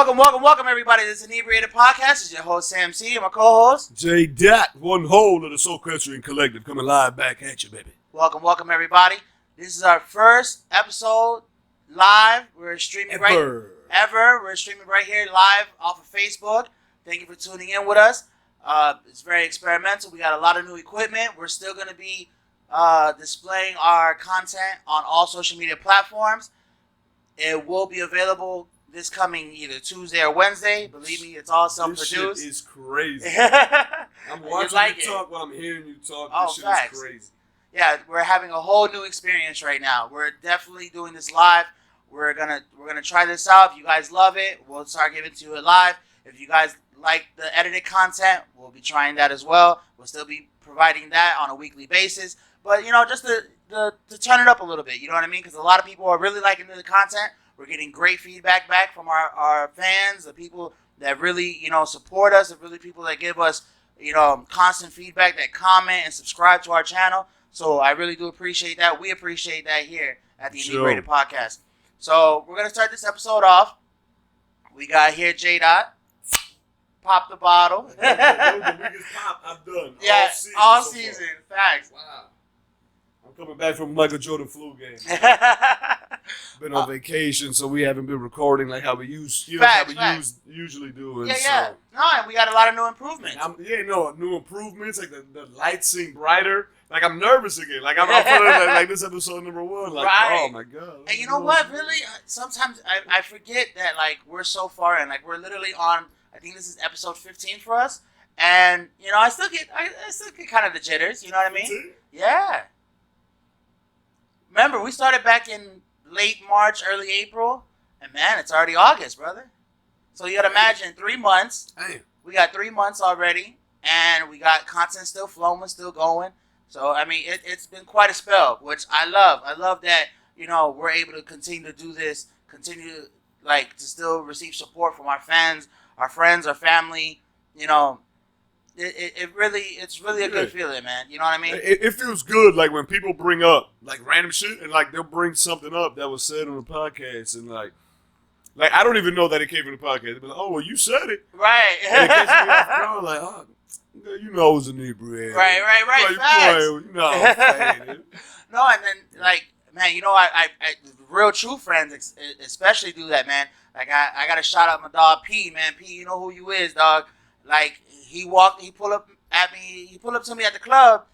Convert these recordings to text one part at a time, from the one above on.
Welcome, everybody. This is Inebriated podcast. It's your host, Sam C, and my co-host, JDot, one whole of the Soul Equestrian Collective, coming live back at you, baby. Welcome, everybody. This is our first episode live. We're streaming We're streaming right here live off of Facebook. Thank you for tuning in with us. It's very experimental. We got a lot of new equipment. We're still going to be displaying our content on all social media platforms. It will be available this coming either Tuesday or Wednesday. Believe me, it's all self-produced. This shit is crazy. I'm watching you talk while I'm hearing you talk. This shit is crazy. Yeah, we're having a whole new experience right now. We're definitely doing this live. We're gonna try this out. If you guys love it, we'll start giving it to you live. If you guys like the edited content, we'll be trying that as well. We'll still be providing that on a weekly basis. But, just to turn it up a little bit, you know what I mean? Because a lot of people are really liking the content. We're getting great feedback back from our fans, the people that really, support us, the really people that give us, constant feedback, that comment and subscribe to our channel. So I really do appreciate that. We appreciate that here at the Inebriated podcast. So we're going to start this episode off. We got here JDot. Pop the bottle. The biggest pop I've done. Yeah, all season. Facts. Wow. I'm coming back from Michael Jordan flu game. Been on vacation, so we haven't been recording like how we usually do. And yeah. No, and we got a lot of new improvements. New improvements. Like the lights seem brighter. Like I'm nervous again. Like I'm feeling like this episode number one. Like, oh my god. And you know what? Really, sometimes I forget that we're so far in. Like we're literally on. I think this is episode 15 for us, and I still get kind of the jitters. You know what I mean? 15? Yeah. Remember, we started back in late March, early April, and man, it's already August, brother. So you gotta imagine 3 months. Damn. We got 3 months already, and we got content still flowing, still going. So I mean, it's been quite a spell, which I love. I love that we're able to continue to do this, continue to still receive support from our fans, our friends, our family. It's really a good feeling, man. You know what I mean? It feels good, like when people bring up random shit, and they'll bring something up that was said on the podcast, and like I don't even know that it came from the podcast. They'll be like, oh, well, you said it, right? And it gets me off guard, like, oh, you know, it was inebriated, right. No, and then man, I real true friends especially do that, man. Like I gotta shout out my dog P, man. P, you know who you is, dog. Like he pulled up to me at the club,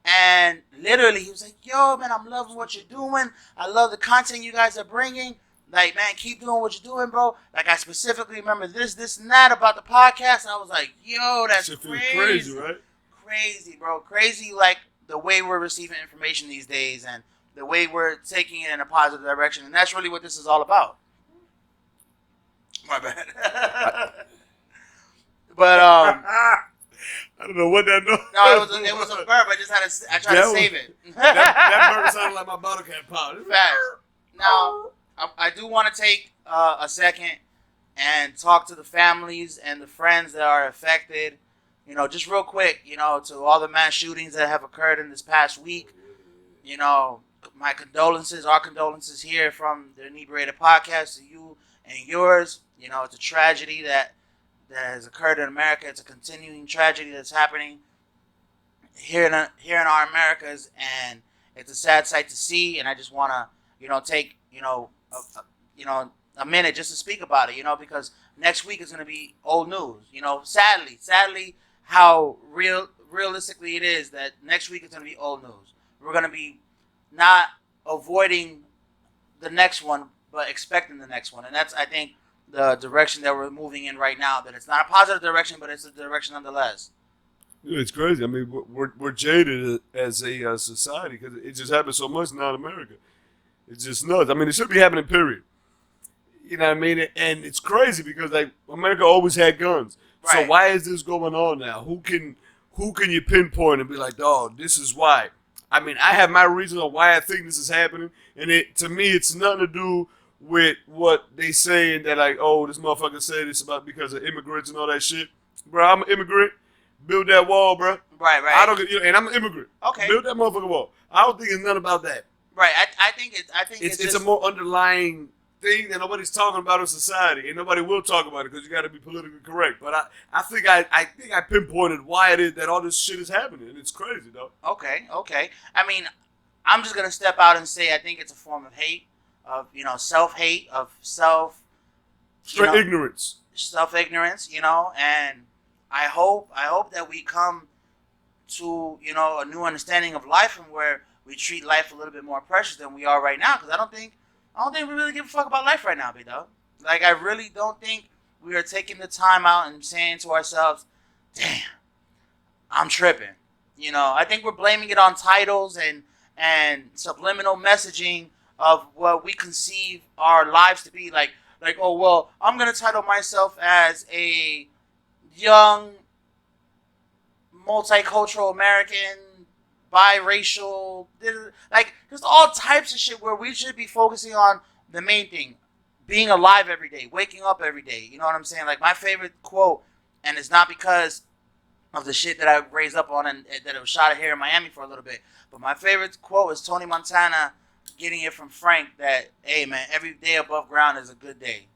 and literally he was like, yo, man, I'm loving what you're doing. I love the content you guys are bringing. Like, man, keep doing what you're doing, bro. Like, I specifically remember this, and that about the podcast. And I was like, yo, that's crazy, right? Crazy, bro. Crazy, like, the way we're receiving information these days and the way we're taking it in a positive direction. And that's really what this is all about. My bad. But, I don't know what that noise. No, it was a burp. I tried to save it. that burp sounded like my bottle cap pop. Facts. Now, I do want to take a second and talk to the families and the friends that are affected. Just real quick, to all the mass shootings that have occurred in this past week. My condolences, our condolences here from the Inebriated podcast to you and yours. It's a tragedy that has occurred in America. It's a continuing tragedy that's happening here in our Americas, and it's a sad sight to see. And I just want to, take, a minute just to speak about it, because next week is going to be old news. Sadly, how realistically it is that next week is going to be old news. We're going to be not avoiding the next one, but expecting the next one, and that's, I think, the direction that we're moving in right now. That it's not a positive direction, but it's a direction nonetheless. Yeah, it's crazy. I mean, we're jaded as a society because it just happens so much now in America. It's just nuts. I mean, it should be happening, period. You know what I mean? And it's crazy because America always had guns. Right. So why is this going on now? Who can you pinpoint and be like, dog, this is why? I mean, I have my reasons on why I think this is happening, and to me, it's nothing to do with what they saying that oh, this motherfucker said it's about because of immigrants and all that shit. Bro, I'm an immigrant. Build that wall, bro. Right. I don't, and I'm an immigrant. Okay. Build that motherfucking wall. I don't think it's nothing about that. Right. I think it's a more underlying thing that nobody's talking about in society, and nobody will talk about it because you got to be politically correct. But I think I pinpointed why it is that all this shit is happening, and it's crazy, though. Okay. I mean, I'm just gonna step out and say I think it's a form of hate, of self-hate, of Straight ignorance. Self-ignorance, and I hope that we come to a new understanding of life and where we treat life a little bit more precious than we are right now. Because I don't think we really give a fuck about life right now, big dog. Like, I really don't think we are taking the time out and saying to ourselves, "Damn, I'm tripping." I think we're blaming it on titles and subliminal messaging of what we conceive our lives to be. Like, oh well, I'm gonna title myself as a young multicultural American, biracial, like just all types of shit where we should be focusing on the main thing, being alive every day, waking up every day. You know what I'm saying? Like, my favorite quote, and it's not because of the shit that I raised up on and that it was shot here in Miami for a little bit, but my favorite quote is Tony Montana getting it from Frank that, hey man, every day above ground is a good day.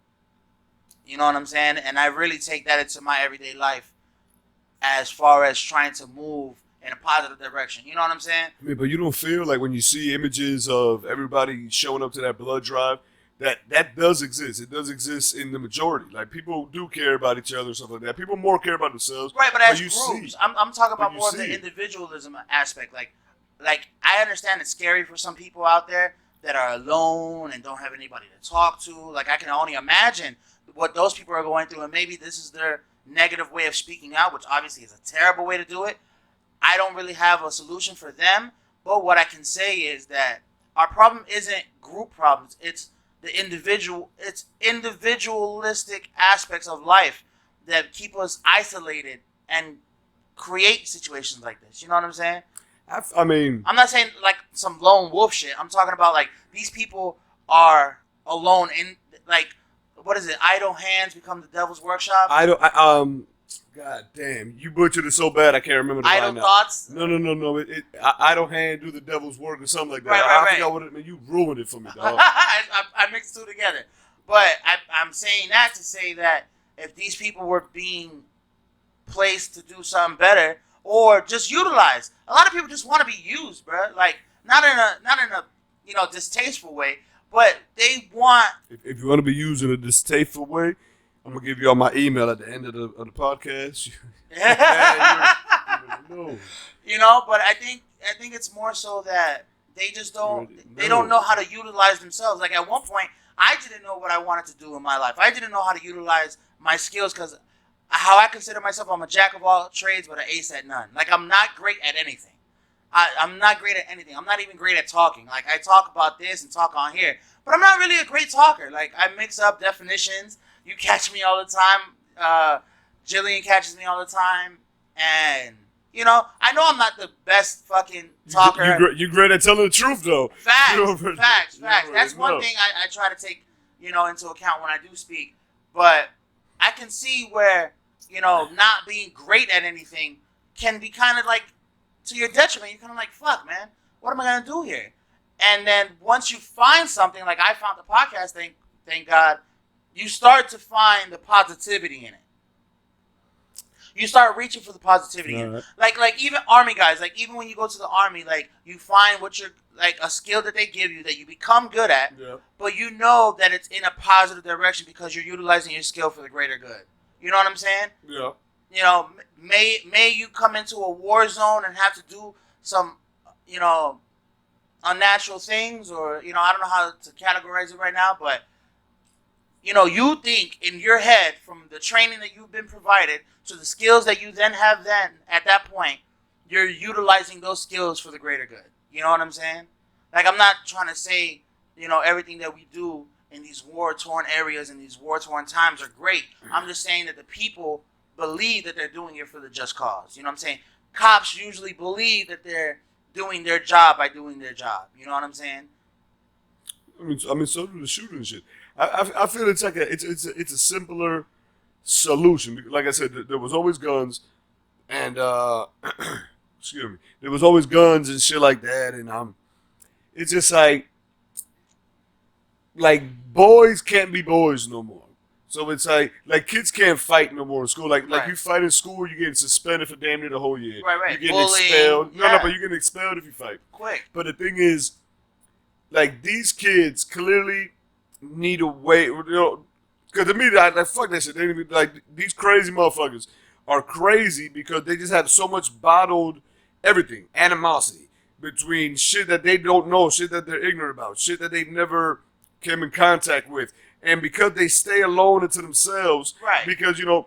You know what I'm saying? And I really take that into my everyday life as far as trying to move in a positive direction. You know what I'm saying? I mean, but you don't feel like when you see images of everybody showing up to that blood drive, that does exist. It does exist in the majority. Like, people do care about each other and stuff like that. People more care about themselves. Right, but as groups, I'm talking about more of the individualism aspect. Like, I understand it's scary for some people out there that are alone and don't have anybody to talk to. Like, I can only imagine what those people are going through, and maybe this is their negative way of speaking out, which obviously is a terrible way to do it. I don't really have a solution for them, but what I can say is that our problem isn't group problems. It's individualistic aspects of life that keep us isolated and create situations like this. You know what I'm saying? I mean, I'm not saying like some lone wolf shit. I'm talking about like these people are alone in, like, what is it? Idle hands become the devil's workshop. God damn, you butchered it so bad I can't remember the idle line now. Thoughts. No. Idle hand do the devil's work or something like that. Right. I forgot what it meant. You ruined it for me, dog. I mixed two together, but I'm saying that to say that if these people were being placed to do something better or just utilized, a lot of people just want to be used, bro. Like, not in a distasteful way, but they want. If you want to be used in a distasteful way, I'm gonna give you all my email at the end of the podcast. But I think it's more so that they just don't know how to utilize themselves. Like, at one point, I didn't know what I wanted to do in my life. I didn't know how to utilize my skills because how I consider myself, I'm a jack of all trades but an ace at none. Like, I'm not great at anything. I'm not great at anything. I'm not even great at talking. Like, I talk about this and talk on here, but I'm not really a great talker. Like, I mix up definitions. You catch me all the time. Jillian catches me all the time. And, I know I'm not the best fucking talker. You're great at telling the truth, though. Facts. That's one thing I try to take, into account when I do speak. But I can see where, not being great at anything can be kind of like to your detriment. You're kind of like, fuck, man, what am I going to do here? And then once you find something, like I found the podcast thing, thank God, you start to find the positivity in it. You start reaching for the positivity in it. Like even Army guys, like even when you go to the Army, like you find what you're, like a skill that they give you that you become good at, but you know that it's in a positive direction because you're utilizing your skill for the greater good. You know what I'm saying? Yeah. May you come into a war zone and have to do some, unnatural things, or, I don't know how to categorize it right now, but you think in your head from the training that you've been provided to the skills that you then have at that point, you're utilizing those skills for the greater good. You know what I'm saying? Like, I'm not trying to say, everything that we do in these war-torn areas and these war-torn times are great. I'm just saying that the people believe that they're doing it for the just cause. You know what I'm saying? Cops usually believe that they're doing their job by doing their job. You know what I'm saying? I mean, so do the shooting and shit. I feel it's like it's a simpler solution. Like I said, there was always guns, and excuse me, there was always guns and shit like that. And it's just like like boys can't be boys no more. So it's like kids can't fight no more in school. Like Right. you fight in school, you get suspended for damn near the whole year. Right. You get Bullying, expelled. yeah. No, but you get expelled if you fight. Quick. But the thing is, like these kids clearly need a way. You know, because to me, like fuck that shit. They even, like these crazy motherfuckers are crazy because they just have so much bottled everything, animosity between shit that they don't know, shit that they're ignorant about, shit that they've never came in contact with. And because they stay alone into themselves, Right. because who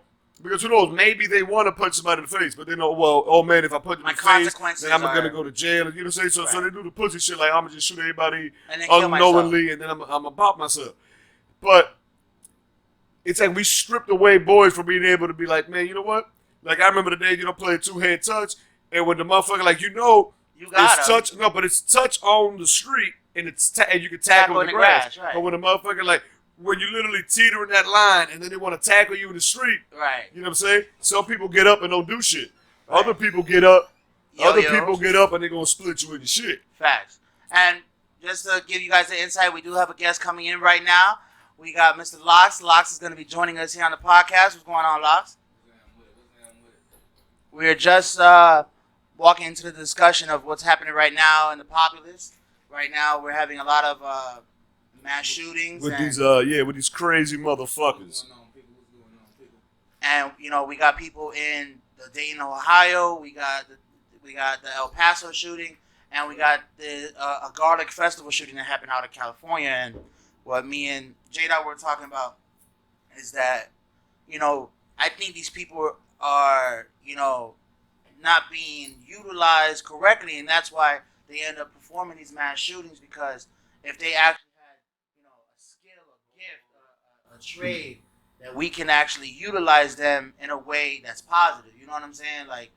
knows, maybe they want to punch somebody in the face, but they know, well, oh man, if I punch him in the face, then I'm going to go to jail. You know what I'm saying? So they do the pussy shit like, I'm going to just shoot everybody unknowingly, and then I'm going to pop myself. But it's like we stripped away boys from being able to be like, man, you know what? Like I remember the day, playing two-hand touch, and when the motherfucker, like, you got it's touch, no, but it's touch on the street, and and you can tackle in the grass. Right. But when the motherfucker, like, when you literally teetering that line and then they want to tackle you in the street. Right. You know what I'm saying? Some people get up and don't do shit. Right. Other people get up. People get up and they're going to split you in your shit. Facts. And just to give you guys the insight, we do have a guest coming in right now. We got Mr. Lox. Lox is going to be joining us here on the podcast. What's going on, Lox? We're just walking into the discussion of what's happening right now in the populace. Right now, we're having a lot of mass shootings with these crazy motherfuckers. And we got people in the Dayton, Ohio. We got the El Paso shooting, and we got the a garlic festival shooting that happened out of California. And what me and JDot were talking about is that I think these people are not being utilized correctly, and that's why they end up performing these mass shootings, because if they actually a skill, a gift, a trade, that we can actually utilize them in a way that's positive. You know what I'm saying? Like,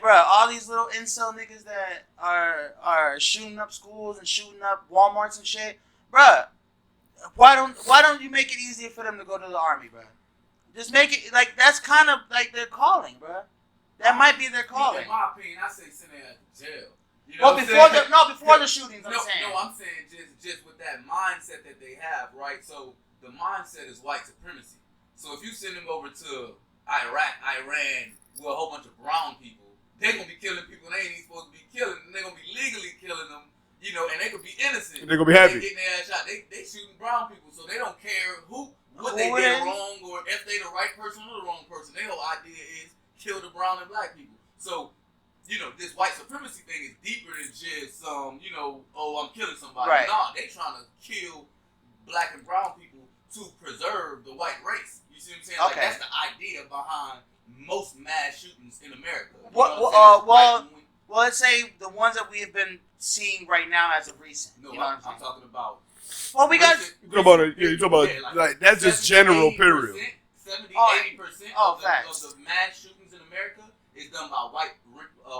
bro, all these little incel niggas that are shooting up schools and shooting up Walmarts and shit, bro. Why don't you make it easier for them to go to the army, bro? Just make it like that's kind of like their calling, bro. That might be their calling. In my opinion, I say send them to jail. Before the shootings, I'm saying. No, I'm saying just with that mindset that they have, right? So the mindset is white supremacy. So if you send them over to Iraq, Iran, with a whole bunch of brown people, they're gonna be killing people they ain't even supposed to be killing, and they're gonna be legally killing them, and they could be innocent. They're gonna be happy. They getting their ass shot. They shooting brown people, so they don't care what they did wrong or if they the right person or the wrong person. Their whole idea is kill the brown and black people. So, this white supremacy thing is deeper than just, I'm killing somebody. Right. Nah, they trying to kill black and brown people to preserve the white race. You see what I'm saying? Okay. Like, that's the idea behind most mass shootings in America. Well, let's say the ones that we have been seeing right now as of recent. No, I'm talking about. Well, we got. You're talking about like that's just general period. 70-80% of the mass shootings in America is done by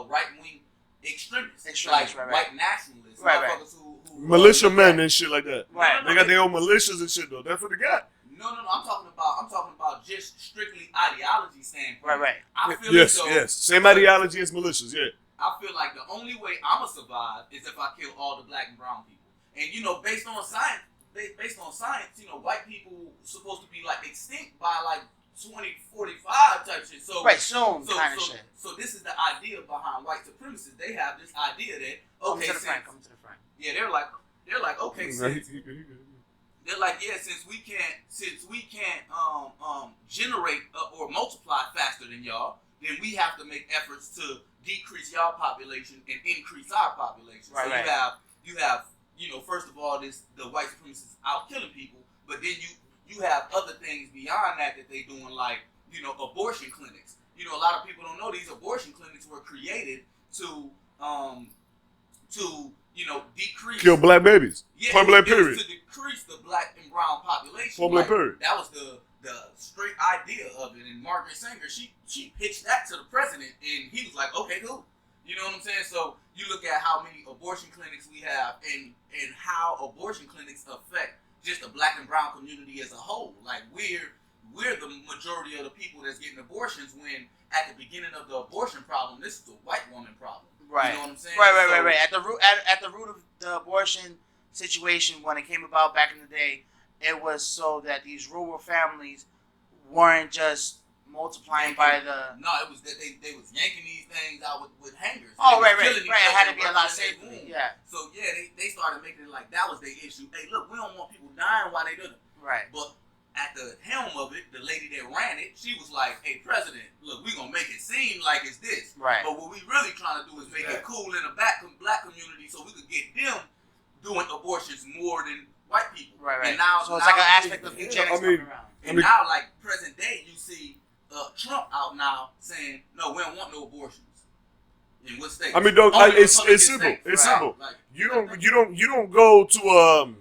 right-wing extremists, like right. white nationalists, right. Who militiamen and shit like that. Right. They got their own militias and shit though. That's what they got. No. I'm talking about just strictly ideology standpoint. Right. I feel yes. Same ideology as militias. Yeah. I feel like the only way I'ma survive is if I kill all the black and brown people. And based on science, white people supposed to be like extinct by like 2045 type shit. So soon kind of shit. So this is the idea behind white supremacies. They have this idea that come to the front. Yeah, they're like okay, since we can't generate or multiply faster than y'all, then we have to make efforts to decrease y'all population and increase our population. Right, so you have first of all the white supremacists out killing people, but then you have other things beyond that they doing, like abortion clinics. A lot of people don't know these abortion clinics were created to decrease, kill black babies. Yeah, point blank period. To decrease the black and brown population. Point blank period. That was the straight idea of it. And Margaret Sanger, she pitched that to the president, and he was like, okay, cool. You know what I'm saying? So you look at how many abortion clinics we have, and how abortion clinics affect just the black and brown community as a whole. Like we're the majority of the people that's getting abortions, when at the beginning of the abortion problem, this is a white woman problem. Right. You know what I'm saying? Right. At the root of the abortion situation when it came about back in the day, it was so that these rural families weren't just multiplying by the. No, it was that they was yanking these things out with hangers. Oh, right. It had to be a lot safer. Yeah. So yeah, they started making it like that was their issue. Hey, look, we don't want people dying while they do it. Right. But at the helm of it, the lady that ran it, she was like, "Hey, President, look, we gonna make it seem like it's this. Right. But what we really trying to do is make it cool in the black community, so we could get them doing abortions more than white people. Right. And now, so it's like an aspect of eugenics coming around. And now, like present day, you see Trump out now saying, "No, we don't want no abortions." In what state? I mean, it's simple. It's simple. Like, you don't go to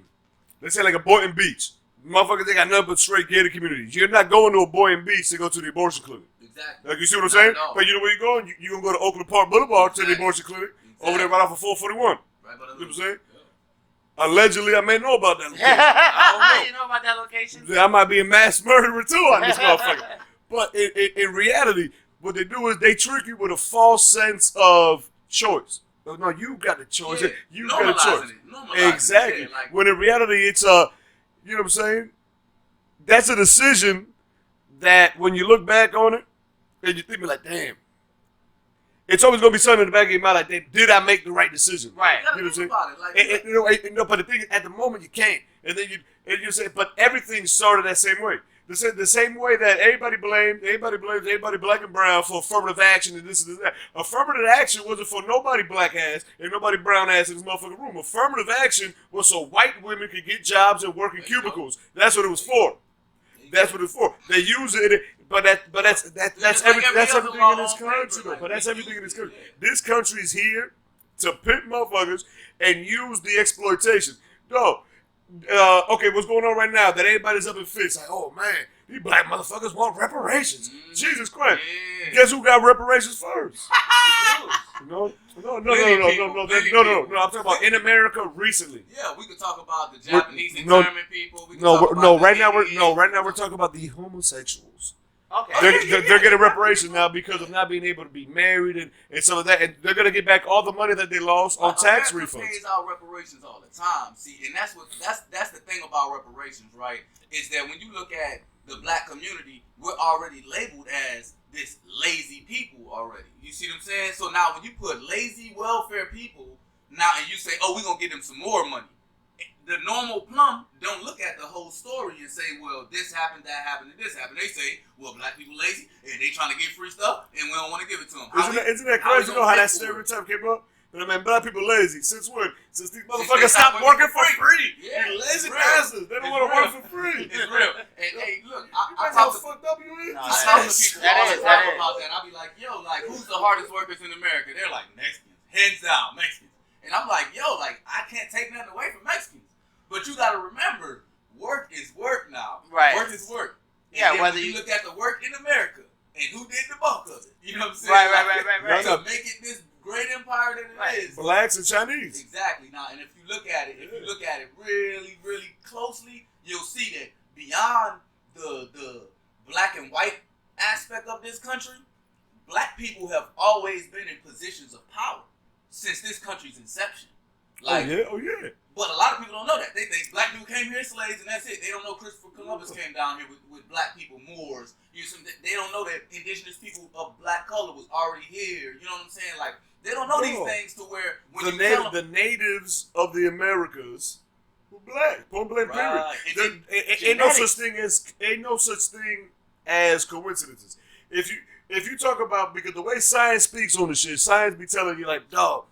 let's say like a Boynton Beach. Motherfuckers, they got nothing but straight gated communities. You're not going to a Boynton Beach to go to the abortion clinic. Exactly. Like, you see what I'm saying? No. But you know where you're going? You're going to go to Oakland Park Boulevard to the abortion clinic over there right off of 441. Right, you know what I'm saying? Yeah. Allegedly, I may know about that location. I don't know. You know about that location? I might be a mass murderer too on this motherfucker. But in reality, what they do is they trick you with a false sense of choice. No, you got the choice. Yeah. You got a choice. Exactly. Yeah, like, when in reality, it's you know what I'm saying? That's a decision that when you look back on it, and you think like, damn. It's always gonna be something in the back of your mind like, did I make the right decision? Right. You know what I'm saying? Like, But the thing is, at the moment you can't, and then you say, but everything started that same way. The same way that everybody blames everybody black and brown for affirmative action and this and that. Affirmative action wasn't for nobody black ass and nobody brown ass in this motherfucking room. Affirmative action was so white women could get jobs and work in cubicles. That's what it was for. That's what it's for. They use it, but that's everything in this country, though. But that's everything in this country. This country is here to pimp motherfuckers and use the exploitation. No. Okay, what's going on right now? That everybody's up in fits. Like, oh man, these black motherfuckers want reparations. Jesus Christ! Yeah. Guess who got reparations first? No. I'm talking about in America recently. Yeah, we could talk about the Japanese internment people. Right now we're talking about the homosexuals. Okay. They're getting reparations now because of not being able to be married and some of that, and they're gonna get back all the money that they lost on tax refunds. Pays out reparations all the time. See, and that's the thing about reparations, right? Is that when you look at the black community, we're already labeled as this lazy people already. You see what I'm saying? So now when you put lazy welfare people now and you say, oh, we're gonna give them some more money. The normal plum don't look at the whole story and say, well, this happened, that happened, and this happened. They say, well, black people lazy, and they trying to get free stuff, and we don't want to give it to them. Isn't that crazy? You know how that stereotype came up? But I mean, black people lazy. Since when? Since these motherfuckers stopped working for free. Yeah, you lazy bastards. They don't want to work for free. It's real. And hey, look, I talk talk to fucked up you is. I talk to people all the time about that. I be like, yo, like, who's the hardest workers in America? They're like, Mexicans. Hands down, Mexicans. And I'm like, yo, like, I can't take nothing away from Mexicans. But you got to remember, work is work now. Right. Work is work. And Yeah, whether you look at the work in America and who did the bulk of it. You know what I'm saying? Right. To make it this great empire that it is. Blacks and Chinese. Exactly. Now, and if you look at it, really, really closely, you'll see that beyond the black and white aspect of this country, black people have always been in positions of power since this country's inception. Like, oh yeah. But a lot of people don't know that. They think black people came here slaves and that's it. They don't know Christopher Columbus came down here with black people, Moors. They don't know that indigenous people of black color was already here. You know what I'm saying? Like, they don't know these things to where when the natives of the Americas were black. Point blank period. Ain't no such thing as coincidences. If you talk about, because the way science speaks on the shit, science be telling you like, dog,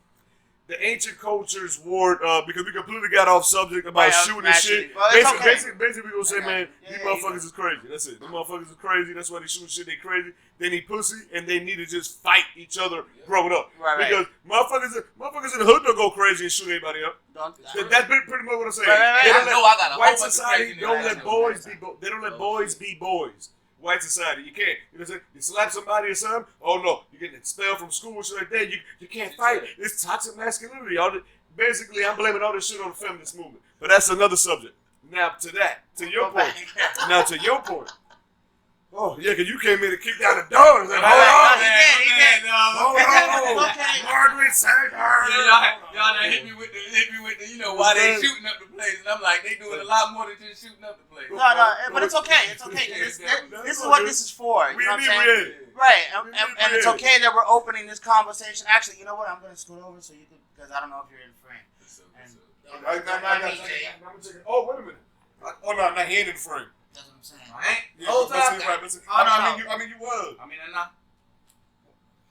the ancient cultures were, because we completely got off subject about shooting and shit. Well, basically, we gonna say, man, these motherfuckers is crazy. That's it. The motherfuckers is crazy. That's why they shooting shit. They crazy. They need pussy, and they need to just fight each other growing up. Right. Because motherfuckers in the hood don't go crazy and shoot anybody up. That's pretty much what I'm saying. Right. White society don't let boys be. They don't let boys be boys. White society, you can't. You know what I'm saying? You slap somebody or something, oh no, you're getting expelled from school and shit like that. You can't fight. It's toxic masculinity. Basically, I'm blaming all this shit on the feminist movement. But that's another subject. Now to your point. Oh, yeah, because you came in and kicked down the doors. Like, hold on, he did. Hold on. Okay. Margaret Sanger. Y'all done hit me with the, you know, why they shooting up the place. And I'm like, they doing a lot more than just shooting up the place. No, but it's okay. It's okay. This is what this is for. You know what I'm saying? Inebriated. Right. And it's okay that we're opening this conversation. Actually, you know what? I'm going to scoot over so you can, because I don't know if you're in frame. Oh, wait a minute. Oh, no, not he ain't in the frame. That's what I'm saying. I ain't. Yeah, Whole let's time. see, right, let's see. Oh, no. I mean, you was. I mean, I'm not.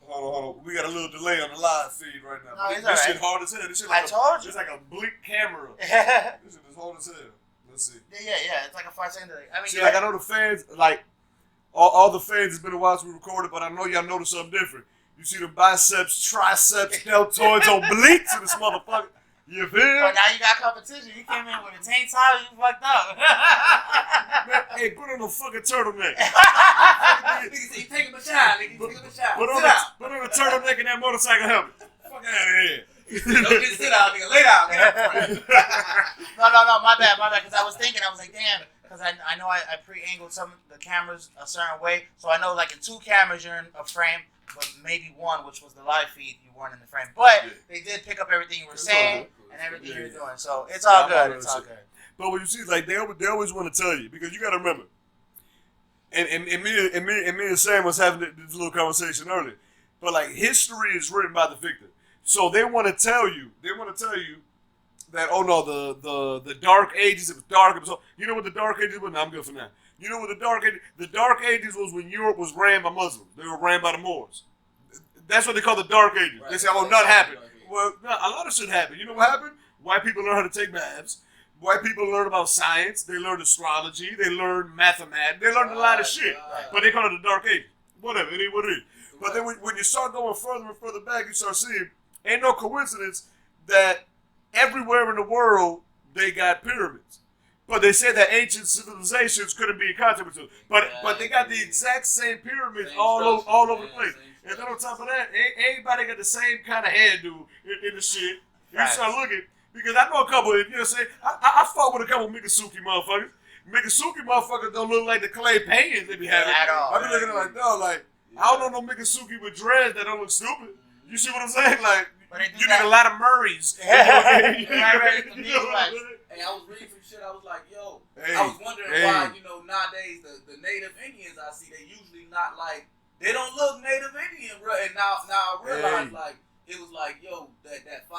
Hold on. We got a little delay on the live feed right now. No, it's This shit alright. hard as hell. This shit I like told you. It's like a bleak camera. Yeah, This shit is hard as hell. Let's see. it's like a 5-second delay. I mean, See, like I know the fans, like all the fans. It's been a while since we recorded, but I know y'all noticed something different. You see the biceps, triceps, deltoids, obliques in this motherfucker. You feel? But now you got competition. You came in with a tank top, you fucked up. Man, hey, put on a fucking turtleneck. Nigga said, you taking a shot. Nigga, you taking a shot. Put on a turtleneck and that motorcycle helmet. Fuck out of here. Don't just sit down, nigga. Lay down. No, my bad. Because I was like, damn. Because I know I pre-angled some of the cameras a certain way. So I know like in 2 cameras you're in a frame, but maybe 1, which was the live feed, you weren't in the frame. But they did pick up everything you were saying and everything you were doing. So it's all good. It's all good. But what you see, like they always want to tell you, because you got to remember. And me and Sam was having this little conversation earlier. But like history is written by the victor. So they want to tell you that, oh no, the dark ages, it was dark. It was, you know what the dark ages was? No, I'm good for now. You know what the dark ages was when Europe was ran by Muslims. They were ran by the Moors. That's what they call the dark ages. Right. They say, oh, nothing happened. Well, no, a lot of shit happened. You know what happened? White people learned how to take baths. White people learned about science. They learned astrology. They learned mathematics. They learned a lot of shit. But they call it the dark ages. Whatever, it is what it is. But then when you start going further and further back, you start seeing, ain't no coincidence that everywhere in the world they got pyramids. But they said that ancient civilizations couldn't be in contact with each other. But they got the exact same pyramids all over the place. And then on top of that, everybody got the same kind of hairdo in the shit. You start looking, because I know a couple, you know what I'm saying? I fought with a couple Mikasuki motherfuckers. Mikasuki motherfuckers don't look like the clay paintings they be having. At all. I be looking at it like, no, like, I don't know no Mikasuki with dreads that don't look stupid. You see what I'm saying? Like, you need a lot of Murrays. Hey, I was reading some shit. I was like, yo, I was wondering why, you know, nowadays the Native Indians I see, they usually not like, they don't look Native Indian, bro. And now I realize, like, it was like, yo, that $5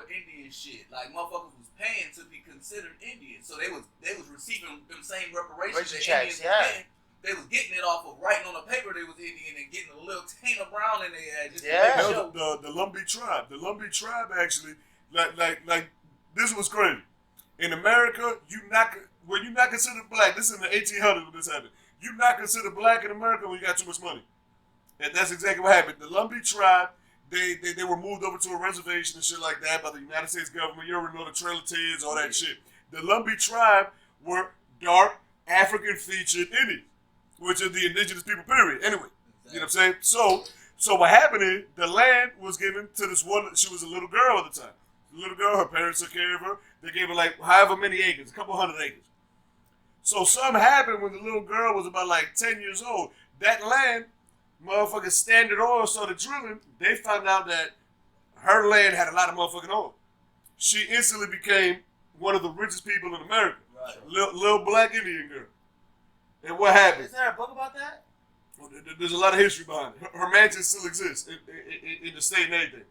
Indian shit, like, motherfuckers was paying to be considered Indian. So they was receiving them same reparations that Indians was getting. They was getting it off of writing on the paper they was Indian and getting a little taint of brown in their head. Just to make sure. The Lumbee tribe. The Lumbee tribe actually, like this was crazy. In America, when you're not considered black, this is in the 1800s when this happened. You're not considered black in America when you got too much money. And that's exactly what happened. The Lumbee tribe, they were moved over to a reservation and shit like that by the United States government. You already know the Trail of Tears, all that shit. The Lumbee tribe were dark, African-featured Indians, which are the indigenous people, period. Anyway, you know what I'm saying? So what happened is, the land was given to this one, she was a little girl at the time. A little girl, her parents took care of her. They gave her like however many acres, a couple hundred acres. So something happened when the little girl was about like 10 years old. That land, motherfucking Standard Oil started drilling. They found out that her land had a lot of motherfucking oil. She instantly became one of the richest people in America. Right. Little black Indian girl. And what happened? Is there a book about that? Well, there's a lot of history behind it. Her mansion still exists in the state and everything.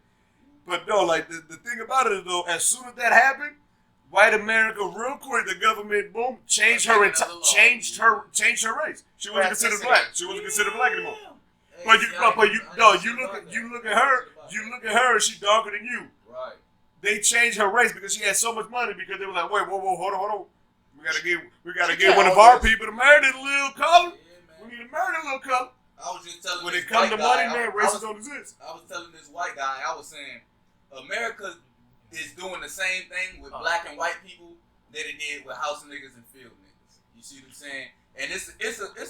But no, like the thing about it is though, as soon as that happened, white America, real quick, the government, boom, changed her race. She wasn't considered black. She wasn't considered black anymore. But you look at her, and she darker than you. Right. They changed her race because she had so much money because they were like, wait, whoa, hold on. We gotta get one of our people to marry this little color. We need to marry a little color. I was just telling when this it comes to money, guy, man, races don't exist. I was telling this white guy, I was saying, America is doing the same thing with black and white people that it did with house niggas and field niggas. You see what I'm saying? And it's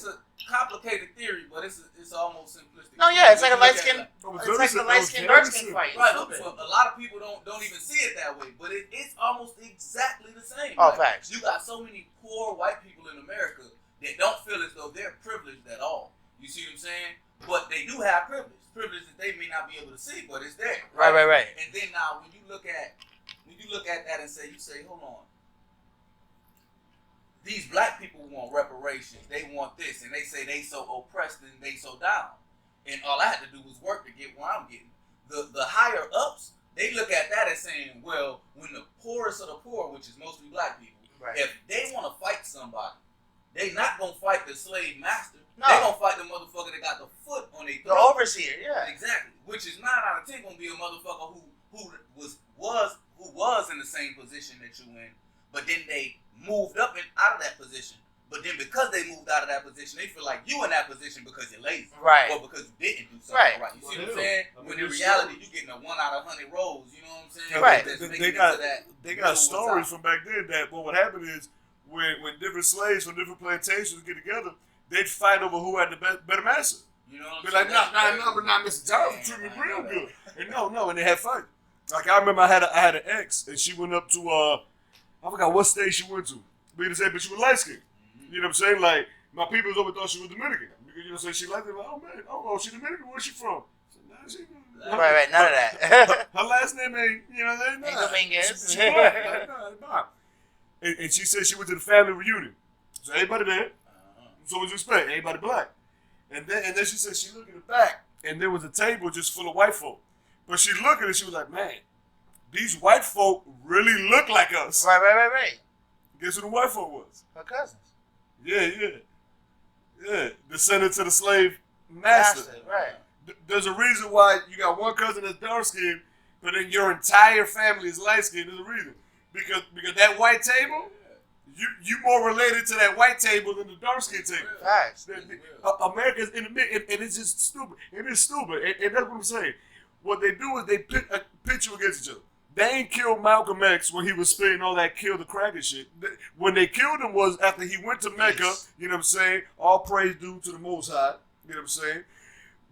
a complicated theory, but it's almost simplistic. No, yeah, it's like a light skin. It's like the light skin dark skin fight. Right, so a lot of people don't even see it that way, but it's almost exactly the same. Oh, facts. You got so many poor white people in America They don't feel as though they're privileged at all. You see what I'm saying? But they do have privilege that they may not be able to see, but it's there. Right. And then now, when you look at that and you say, hold on, these black people want reparations, they want this, and they say they so oppressed and they so down, and all I had to do was work to get where I'm getting. The higher ups, they look at that as saying, well, when the poorest of the poor, which is mostly black people, if they want to fight somebody, they not gonna fight the slave master. No. They gonna fight the motherfucker that got the foot on their throat. The overseer, yeah. Exactly. Which is 9 out of 10 gonna be a motherfucker who was in the same position that you in, but then they moved up and out of that position. But then because they moved out of that position, they feel like you in that position because you're lazy. Right. Or because you didn't do something right. You see what I'm saying? I mean, when in reality, you getting a 1 out of 100 rolls, you know what I'm saying? Right. They got stories from back then that what would happen is when different slaves from different plantations would get together, they'd fight over who had the better master. You know what Be I'm like, saying? no, but not Mr. Johnson treated me real good. And no, and they had fun. Like I remember I had an ex, and she went up to I forgot what state she went to. But she was light skinned. You know what I'm saying? Like my people over thought she was Dominican. Because you know, she liked it. Like, oh man, she Dominican. Where's she from? So, nah, she. Right, none of that. Her last name ain't, you know, they ain't Dominguez. She black. Nah. And she said she went to the family reunion. So everybody there. So what you expect? Everybody black. And then she said she looked in the back, and there was a table just full of white folk. But she looked at it, she was like, man, these white folk really look like us. Right. Guess who the white folk was? Her cousins. Yeah. Descendant to the slave master. Right. There's a reason why you got one cousin that's dark skinned, but then your entire family is light skinned. There's a reason. Because that white table, you more related to that white table than the dark skin table. Facts. America's in the middle, and it's just stupid. It is stupid, and that's what I'm saying. What they do is they pit you against each other. They ain't killed Malcolm X when he was spitting all that kill the cracker shit. When they killed him was after he went to Mecca, you know what I'm saying? All praise due to the Most High, you know what I'm saying?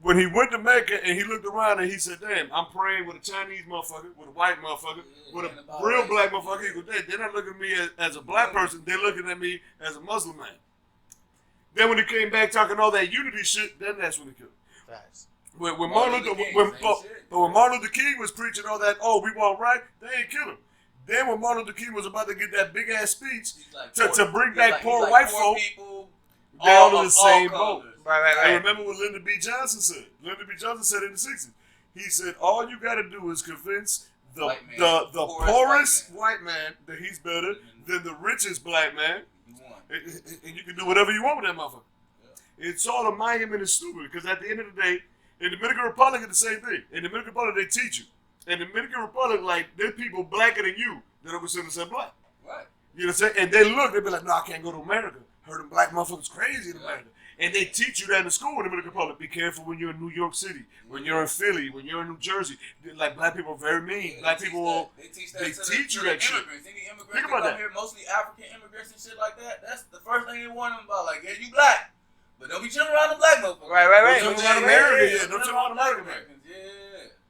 When he went to Mecca and he looked around and he said, damn, I'm praying with a Chinese motherfucker, with a white motherfucker, with a real black motherfucker. He goes, they're not looking at me as a black person, they're looking at me as a Muslim man. Then when he came back talking all that unity shit, then that's when he killed him. Facts. When Martin Luther King was preaching all that, we want right, they ain't kill him. Then when Martin Luther King was about to get that big ass speech to bring back poor white folk down to the same boat. Right. I remember what Lyndon B. Johnson said. Lyndon B. Johnson said in the 60s, he said, all you got to do is convince the poorest white man that he's better than the richest black man, and you can do whatever you want with that motherfucker. Yeah. It's all a monument and stupid, because at the end of the day, in the Dominican Republic, it's the same thing. In the Dominican Republic, they teach you. In the Dominican Republic, like, there's people blacker than you that are considered say black. Right. You know what I'm saying? And they be like, no, I can't go to America. Heard them black motherfuckers crazy in America. And they teach you that in the school in the Dominican Republic. Be careful when you're in New York City, when you're in Philly, when you're in New Jersey. Like, black people are very mean. Black people, they teach you that shit. Any immigrants that come here, mostly African immigrants and shit like that, that's the first thing they warn them about. Like, yeah, you black. But don't be chilling around the black motherfuckers. Right. Don't chill around America, Don't chill around American Americans. Yeah.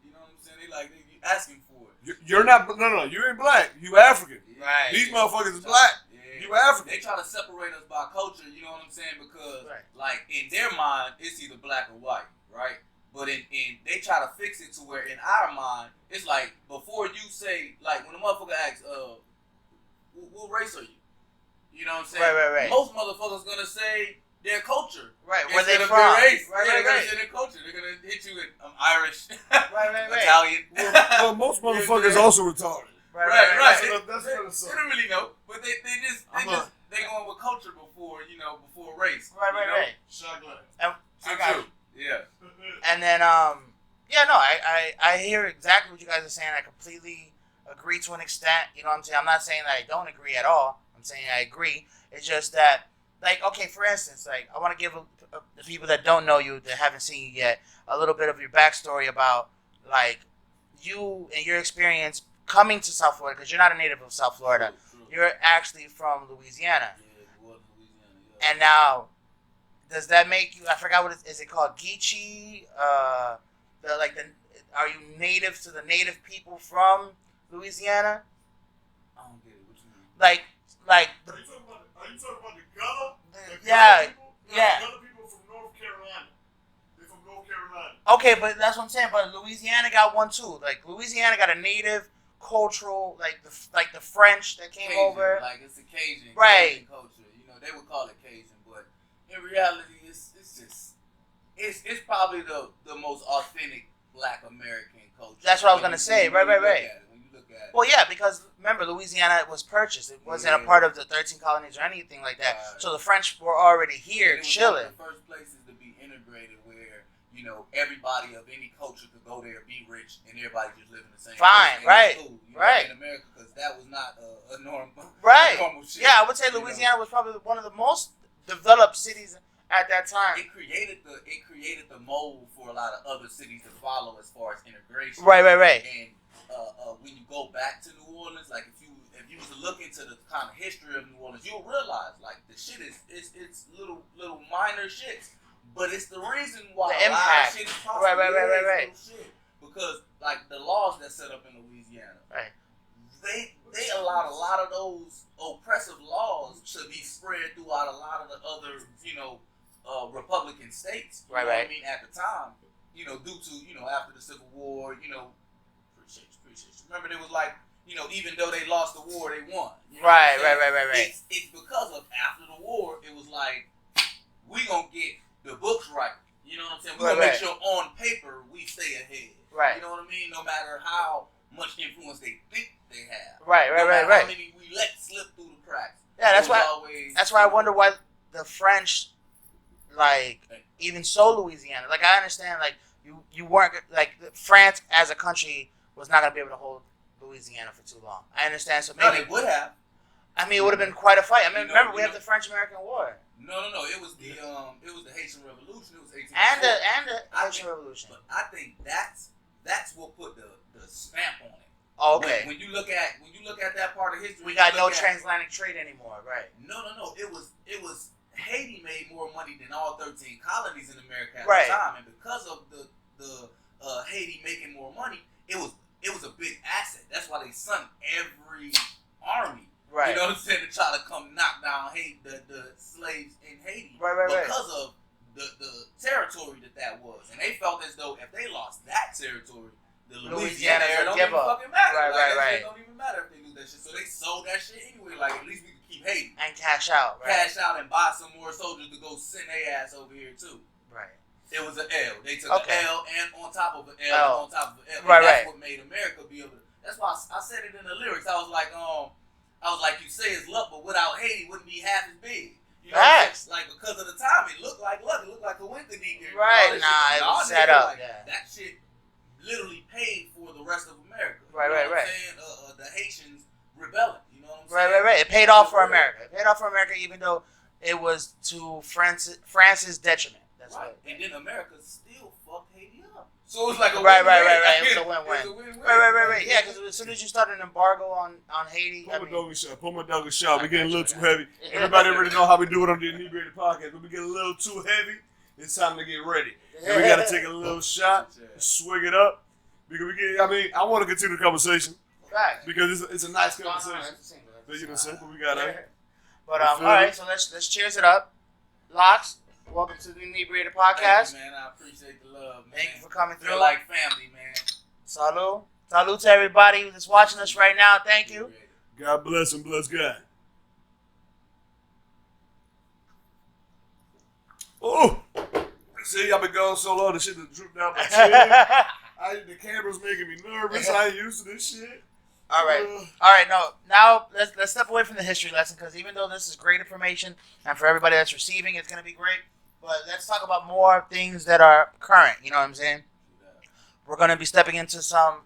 You know what I'm saying? They asking for it. You're not, no, you ain't black. You African. Right. These motherfuckers is black. Yeah. You African. They try to separate us by culture, you know what I'm saying? Because, like, in their mind, it's either black or white, right? But in they try to fix it to where in our mind, it's like, before you say, like, when a motherfucker asks, what race are you? You know what I'm saying? Right. Most motherfuckers gonna say their culture. Right, where they from. Their race. Right. They're gonna say their culture. They're gonna hit you with Irish, right. Italian. Well, most motherfuckers also retarded. Right. They don't really know, but they going with culture before race. Right. Shotgun. I got you. Yeah. And then I hear exactly what you guys are saying. I completely agree to an extent. You know what I'm saying? I'm not saying that I don't agree at all. I'm saying I agree. It's just that, like, okay, for instance, like, I want to give the people that don't know you, that haven't seen you yet, a little bit of your backstory about, like, you and your experience coming to South Florida, because you're not a native of South Florida. True. You're actually from Louisiana. Yeah, Louisiana. Yeah. And now, does that make you, I forgot what is it called, Geechee? Are you native to the native people from Louisiana? I don't get it. What you mean? Like Are you talking about the color? Yeah, People, yeah. The other people from North Carolina. They're from North Carolina. Okay, but that's what I'm saying. But Louisiana got one too. Like Louisiana got a native cultural, like the French that came Cajun, over. like it's a Cajun, Right. Cajun culture. You know, they would call it Cajun, but in reality, it's just it's probably the most authentic Black American culture. That's what I was gonna say. Right. When you look at it. Well, yeah, because remember, Louisiana was purchased. It wasn't a part of the 13 colonies or anything like that. Right. So the French were already here, And it was chilling. one of the first places to be integrated where, you know, everybody of any culture could go there, be rich, and everybody just live in the same Fine, place. right, Cool, you right. know, in America, because that was not a normal, Right. normal shit. Yeah, I would say you know? Louisiana was probably one of the most developed cities at that time. It created the mold for a lot of other cities to follow as far as integration. Right. And when you go back to New Orleans, like if you was to look into the kind of history of New Orleans, you'll realize like the shit it's little minor shits, but it's the reason why The a lot impact. of shit is possible. Right. Little shit. Because like the laws that set up in Louisiana, Right. they allowed a lot of those oppressive laws to be spread throughout a lot of the other, you know, Republican states. You know what I mean, at the time, you know, due to, you know, after the Civil War, you know, appreciate you. Remember, there was like, you know, even though they lost the war, they won. You know Right. It's because of after the war, it was like, we gonna get the books right. You know what I'm saying? We're gonna make sure on paper we stay ahead. Right. You know what I mean? No matter how much influence they think they have. Right. No matter how many we let slip through the cracks. Yeah, that's It was why. always, That's why I wonder why the French, like, even so Louisiana. Like, I understand, like, you weren't, like, France as a country was not going to be able to hold Louisiana for too long. I understand, so maybe. No, they would have. I mean, it would have been quite a fight. I mean, You know, remember, you we have know- the French-American War. No. It was the Haitian Revolution. It was 1804. And the I Haitian think- Revolution. But I think that's what put the stamp on it. Oh, okay. When you look at that part of history, We got you no look at- transatlantic trade anymore, right? No. It was Haiti made more money than all 13 colonies in America at Right. the time, and because of the Haiti making more money, it was a big asset. That's why they sunk every army. Right. You know what I'm saying? To try to come knock down the slaves in Haiti. Right. Because of the territory that was. And they felt as though if they lost that territory, the Louisiana area don't even fucking matter. Right, that right. shit don't even matter if they lose that shit. So they sold that shit anyway. Like, at least we could keep Haiti. And cash out, right? Cash out and buy some more soldiers to go send their ass over here, too. Right. It was an L. They took Okay. an L and on top of an L Oh. and on top of an L. And Right, that's right. what made America be able to. That's why I said it in the lyrics. I was like, you say it's luck, but without Haiti, it wouldn't be half as big. You know what I'm Facts. saying? Like, because of the time, it looked like luck. It looked like a winter weekend. Right, nah, it was set up, yeah. That shit literally paid for the rest of America. Right, you know right, what I'm right. saying? The Haitians rebelling. You know what I'm saying? Right. It paid off for America. It paid off for America, even though it was to France's detriment. That's Right. right. And then America still fucked Haiti up. So it was like a Right. win-win. It was a win-win. Right. Yeah, because as soon as you start an embargo on Haiti, Pull I my mean, doggy shot. Pull my doggy shot. I We're getting a little got too you. heavy. Everybody already know how we do it on the Inebriated podcast. When we get a little too heavy, it's time to get ready. And we got to take a little shot, swig it up. Because I want to continue the conversation facts. because it's a nice No, conversation. it's the same, But you know what I'm saying? But we got to. But You all feel right, me? so let's cheers it up. Lox, welcome to the Inebriated Thank podcast. you, man. I appreciate the love, man. Thank you for coming Feel through. like family, man. Salud. Salud to everybody that's watching us right now. Thank you. God bless and bless God. Oh! See, I've been going so long, the shit that drooped down my chin. The camera's making me nervous. I ain't used to this shit. All right. No, now let's step away from the history lesson because even though this is great information and for everybody that's receiving, it's gonna be great. But let's talk about more things that are current. You know what I'm saying? We're gonna be stepping into some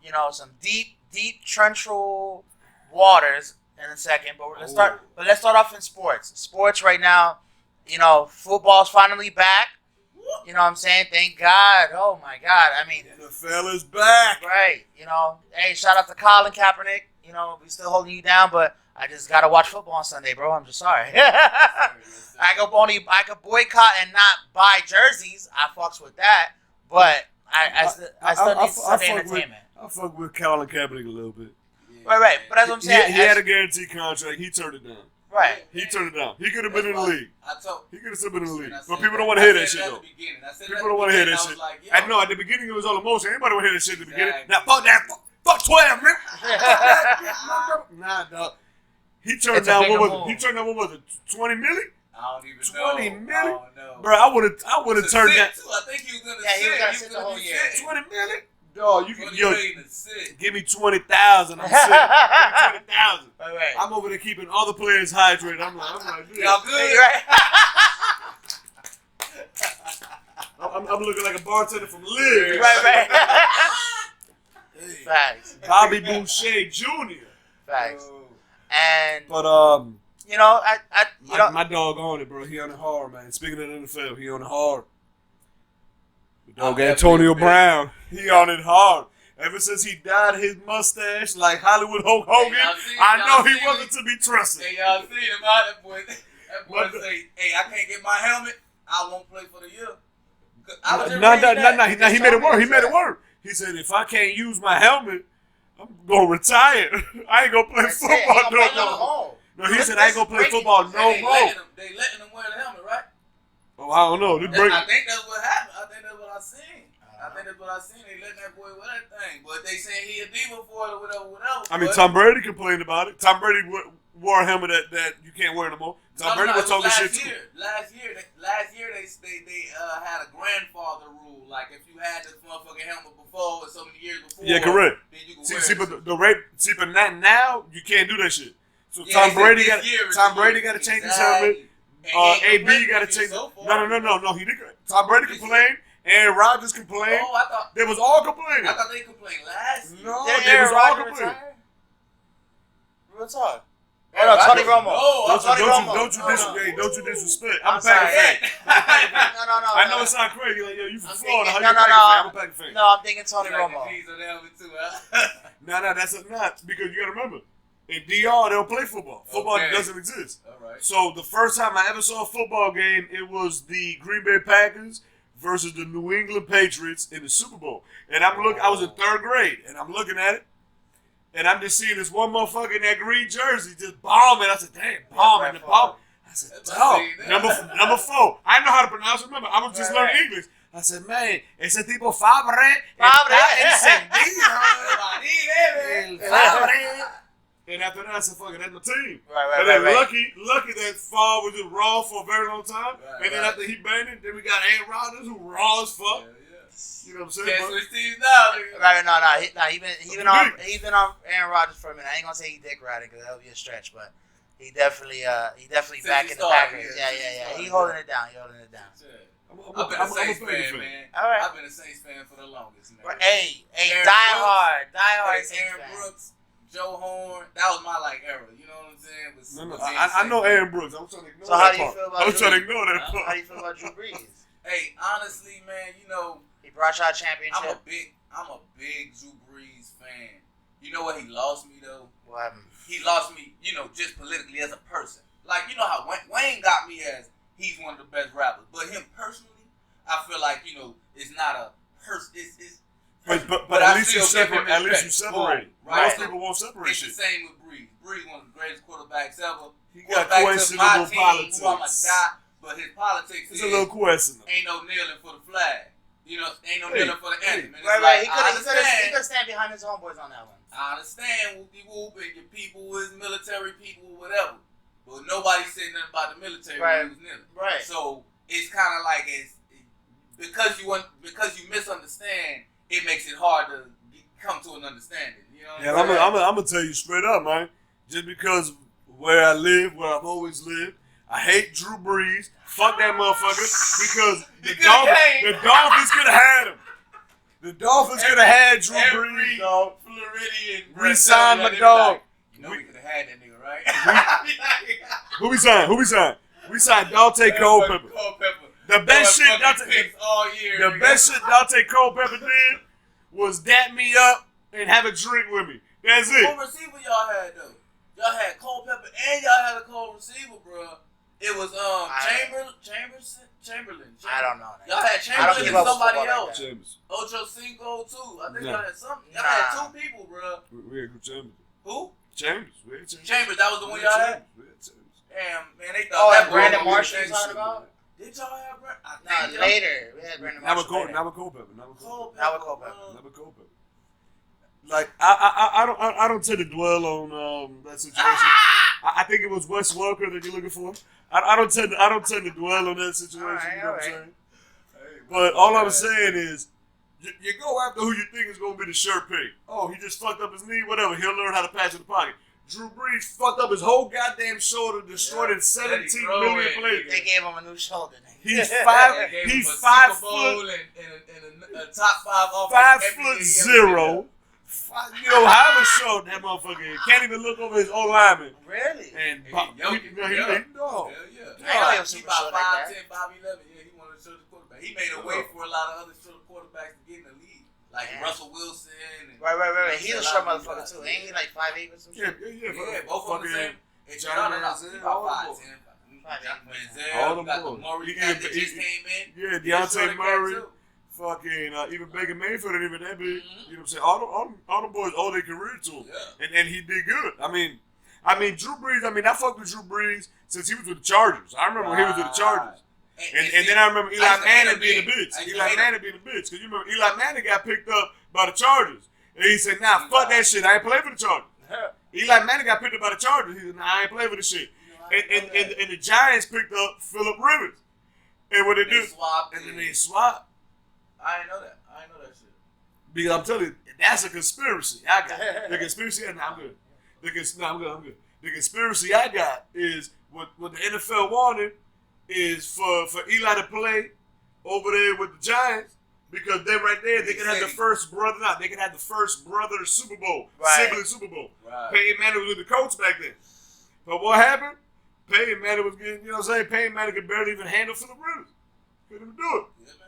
deep trenchal waters in a second. But let's start off in sports. Sports right now, you know, football's finally back. You know what I'm saying? Thank God. Oh my God. I mean, The fella's back. right. You know, hey, shout out to Colin Kaepernick. You know, we still holding you down, but I just gotta watch football on Sunday, bro. I'm just sorry. I could boycott and not buy jerseys. I fucks with that, but I still need Sunday entertainment. I fuck with Colin Kaepernick a little bit. Right. But that's what I'm saying. He had a guaranteed contract. He turned it down. Right. He turned it down. He could have been in the league. He could have still been in the league. But people don't want to hear that shit, though. People don't want to hear that shit. I know at the beginning it was all emotion. Anybody want to hear that shit at the beginning? Now, fuck that. Fuck 12, man. Nah, dog. He turned down, what was it? 20 million? I don't even 20 know. million? Bro, I would have turned that. I think he was going to Yeah, he was going to sit the whole year. 20 million? Dog, you can sit. give me 20,000. I'm sick. Give me 20,000. Right. I'm over there keeping all the players hydrated. I'm like, Y'all good? Right. I'm looking like a bartender from Live. Right. Facts. Bobby Boucher Jr. Facts. And But you know, my dog on it, bro. He on it hard, man. Speaking of the NFL, he on it hard. The dog Antonio Brown, he on it hard. Ever since he dyed his mustache like Hollywood Hulk Hogan, I know he wasn't to be trusted. Hey, y'all seen him out? That boy say, hey, I can't get my helmet. I won't play for the year. No. He made it work. He made it work. He said, if I can't use my helmet, I'm going to retire. I ain't going to play football no more. No, he said, I ain't going to play football no more. They letting him wear the helmet, right? Oh, I don't know. I think that's what happened. I think that's what I seen. They letting that boy wear that thing. But they saying he a diva for it or whatever. I mean, Tom Brady complained about it. Tom Brady wore a helmet that you can't wear no more. Tom Brady was talking shit too. Last year they had a grandfather rule. Like if you had this motherfucking helmet before or so many years before. Yeah, correct. Then you can but now you can't do that shit. So yeah, Tom Brady got to change his helmet. AB got to change. No. He didn't. Tom Brady complained. Aaron Rodgers complained. Oh, I thought they was all complaining. I thought they complained last year. No, they was all complaining. Real talk. Tony Romo. Don't you disrespect. I'm sorry. No. I know it sounds crazy. Like, yo, you from Florida. How you I'm a Packer fan. No, I'm thinking Tony Romo. No, that's not because you got to remember. In DR, they don't play football. Football doesn't exist. All right. So the first time I ever saw a football game, it was the Green Bay Packers versus the New England Patriots in the Super Bowl. And I was in 3rd grade, and I'm looking at it, and I'm just seeing this one motherfucker in that green jersey just bombing. I said, damn, bombing the ball. I said, dog, number 4. I know how to pronounce it. Remember, I was just learning English. I said, man, ese tipo Fabre está encendido. And after that, I said, fuck it, that's my team. Right. Lucky that Favre was just raw for a very long time. And then after he banned it, then we got Aaron Rodgers who raw as fuck. Yeah. You know what I'm saying? Can't switch teams now. He's been on Aaron Rodgers for a minute. I ain't gonna say he dick riding because that'll be a stretch, but he definitely back in the Packers. Yeah. He holding it down. I've been a Saints fan, man. All right. I've been a Saints fan for the longest, man. Hey, die hard. Aaron Brooks, Joe Horn, that was my era. You know what I'm saying? I know Aaron Brooks. I'm trying to ignore that part. So how do you feel about trying to ignore that part. How do you feel about Drew Brees? Hey, honestly, man, he brought y'all a championship. I'm a big Drew Brees fan. You know what he lost me though? What happened? He lost me, just politically as a person. Like you know how Wayne got me as he's one of the best rappers, but him personally, I feel like it's not a person. It's But at least you separate. At least you separate. Right. Most people won't separate it's shit. It's the same with Brees. Brees, one of the greatest quarterbacks ever. He got questionable politics. Who I'ma die, but his politics it's a little questionable. Ain't no kneeling for the flag. Ain't no kneeling for the anthem. Right. He could stand behind his homeboys on that one. I understand whoop and your people is military people, whatever. But nobody said nothing about the military when he was kneeling. Right. So it's kind of like because you misunderstand. It makes it hard to come to an understanding. You know what I'm saying? I'm gonna tell you straight up, man. Just because where I live, where I've always lived, I hate Drew Brees. Fuck that motherfucker. Because the Dolphins could have had him. The Dolphins could have had Drew Brees, dog. Floridian. Re-signed my dog. We could have had that nigga, right? Who we signed? We signed Dante Culpepper. The best shit Dante Culpepper did was dap me up and have a drink with me. That's it. What receiver y'all had though? Y'all had Culpepper and y'all had a cold receiver, bro. It was Chamberlain. I don't know. Y'all had Chamberlain and somebody else. Like Ocho Cinco too. I think y'all had something. Y'all had 2 people, bro. We had Chambers. Who? Chambers. We had Chambers. Chambers. That was the one y'all had. We had Chambers. Damn, man, they thought and that Brandon was Marshall the you talking about? Did y'all have Brandon? No, later. We had Brandon Now Marshall. with Culpepper. Like I don't tend to dwell on that situation. I think it was Wes Welker that you're looking for. I don't tend to dwell on that situation. You know what I'm saying? But all I'm saying is, you go after who you think is going to be the shirt pick. Oh, he just fucked up his knee, whatever. He'll learn how to pass in the pocket. Drew Brees fucked up his whole goddamn shoulder, destroyed in 17 million plays. They gave him a new shoulder. He's 5 foot and a top 5 offense. 5'0". You know, however short that motherfucker can't even look over his old lineman. Really? And He no. about 5'10", 5'11". Yeah, he wanted to show the quarterback. He made a way for a lot of other short quarterbacks to get in the league, like Russell Wilson. And Right. He's a short motherfucker too. Ain't he like 5'8" or something? Yeah, both of them the same. John Manziel, about 5'10". all them got the boys. Murray cat that just came in. Yeah, Deontay Murray. Fucking even Baker Mayfield ain't even that big. You know what I'm saying? All them boys owe their career to him, and he did good. I mean, Drew Brees. I fucked with Drew Brees since he was with the Chargers. I remember when he was with the Chargers, and then I remember Eli Manning being the bitch. Because you remember Eli Manning got picked up by the Chargers, and he said, "Nah, fuck that shit. I ain't play for the Chargers." Eli Manning got picked up by the Chargers. He said, "Nah, I ain't play for the shit." And the Giants picked up Phillip Rivers, and what they do? And then they swapped. I didn't know that shit. Because I'm telling you, that's a conspiracy. I got the conspiracy. I'm good. I'm good. The conspiracy I got is what the NFL wanted is for Eli to play over there with the Giants because they're right there. They can have the first brother. They can have the first brother Super Bowl, sibling Super Bowl. Right. Peyton Manning was with the coach back then. But what happened? Peyton Manning was getting, Peyton Manning could barely even handle Phillip Rivers. Couldn't even do it. Yeah, man.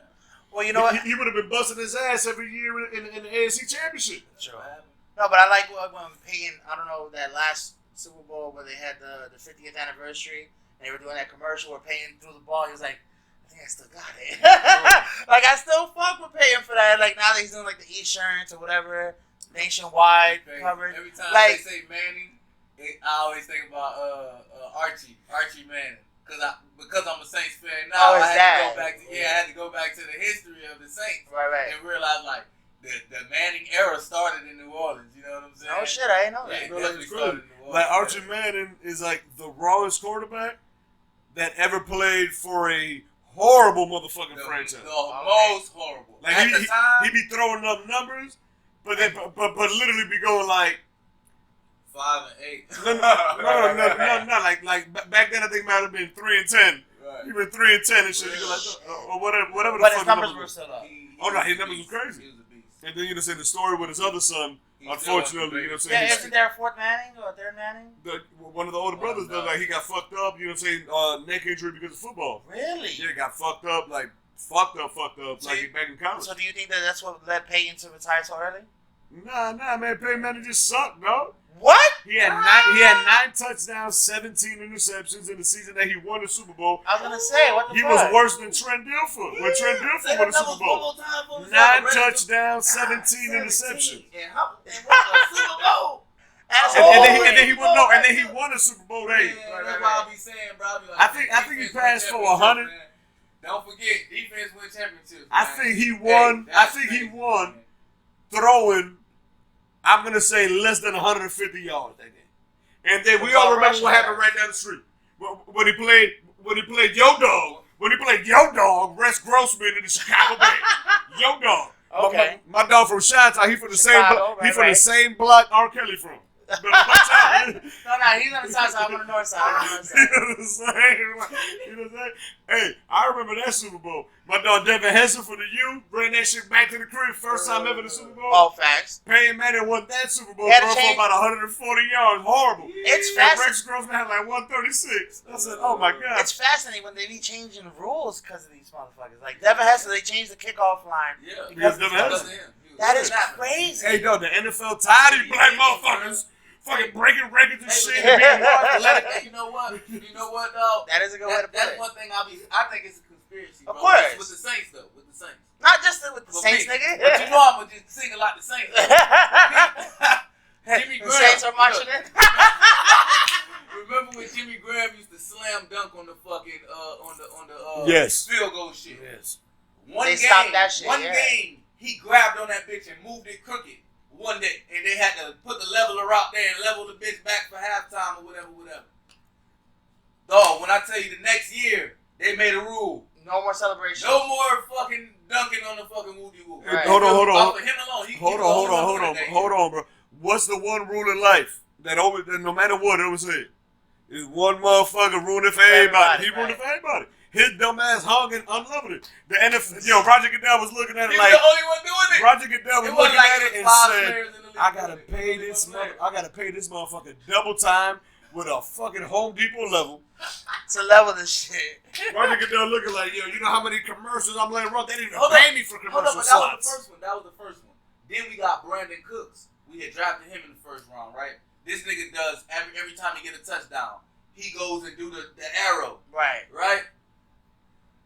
Well, you know what? He would have been busting his ass every year in the AFC Championship. Sure. No, but I like when Peyton, I don't know, that last Super Bowl where they had the 50th anniversary, and they were doing that commercial where Peyton threw the ball. He was like, I think I still got it. Like, I still fuck with Peyton for that. Like, now that he's doing, like, the insurance or whatever, nationwide coverage. Every time like, they say Manning, I always think about Archie Manning. Because I'm a Saints fan now, I had to go back to the history of the Saints, right, and realize like the Manning era started in New Orleans. You know what I'm saying? Oh shit, I didn't know that. Yeah, definitely started in New Orleans. Like Archie Manning is like the rawest quarterback that ever played for a horrible motherfucking franchise. The most horrible. Like at the time, he be throwing up numbers, but literally be going like 5 and 8. No. Like back then, I think it might have been 3 and 10. Right. He been 3 and 10 and shit. Like, or whatever. But his numbers were still up. His numbers were crazy. He was a beast. And then the story with his other son. Unfortunately, Yeah, isn't there a fourth Manning or a third Manning? One of the older brothers, though, like he got fucked up. Neck injury because of football. Really? Yeah, got fucked up, like fucked up, like back in college. So do you think that's what led Peyton to retire so early? Nah, man. Peyton Manning just sucked, bro. What? He had 9 touchdowns, 17 interceptions in the season that he won the Super Bowl. I was gonna say, what the He fuck? was worse than Trent Dilfer when Trent Dilfer won the Super Bowl. 9 touchdowns, 17 interceptions. And won the Super Bowl. And then he won a Super Bowl. That's why I be saying, bro. I think he passed for 100. Don't forget, defense win championships. I think he won throwing, I'm going to say, less than 150 yards that game. And then we all remember what happened right down the street. When he played Yo Dog, Rex Grossman in the Chicago Bears. Yo Dog. Okay. My dog from Chi-Town, he from the same block R. Kelly from. No, he's on the south side. I'm on the north side. You know what I'm saying? Hey, I remember that Super Bowl. My dog Devin Hester for the U ran that shit back to the crib. First time ever in the Super Bowl. Oh, facts. Peyton Manning won that Super Bowl for about 140 yards. Horrible. It's fascinating. Rex Grossman had like 136. I said, oh my God. It's fascinating when they be changing rules because of these motherfuckers. Like Devin Hester, they changed the kickoff line. Yeah. Because Devin Hester. That is crazy. Hey, dog, the NFL tired of you black motherfuckers. Fucking breaking records and shit. And being Hey, you know what, though? That is a good way to put it. That's one thing I think it's a conspiracy. Of course. With the Saints, though. With the Saints. Not just with the Saints, nigga. But you know I'm going to just sing a lot the Saints. Jimmy The Saints are marching in. With Remember when Jimmy Graham used to slam dunk on the fucking yes. field goal shit? Yes. One game, he grabbed on that bitch and moved it crooked one day, and they had to put the leveler out there and level the bitch back for halftime or whatever. Dog, when I tell you the next year they made a rule. No more celebration. No more fucking dunking on the fucking woody woo. Right. Hold on. For him alone. Hold on, bro. What's the one rule in life that no matter what, always say, is one motherfucker ruined it for everybody. He ruined it for everybody. His dumb ass hung and unleveled it. The NFL, Roger Goodell was looking at it like the only one doing it. Roger Goodell was looking at it and said, "I gotta pay this motherfucker double time with a fucking Home Depot level to level this shit." Roger Goodell looking like, yo, you know how many commercials I'm letting run? They didn't even Hold pay up. me for Hold commercial up, slots. That was the first one. Then we got Brandon Cooks. We had drafted him in the first round, right? This nigga does every time he get a touchdown, he goes and do the arrow. Right?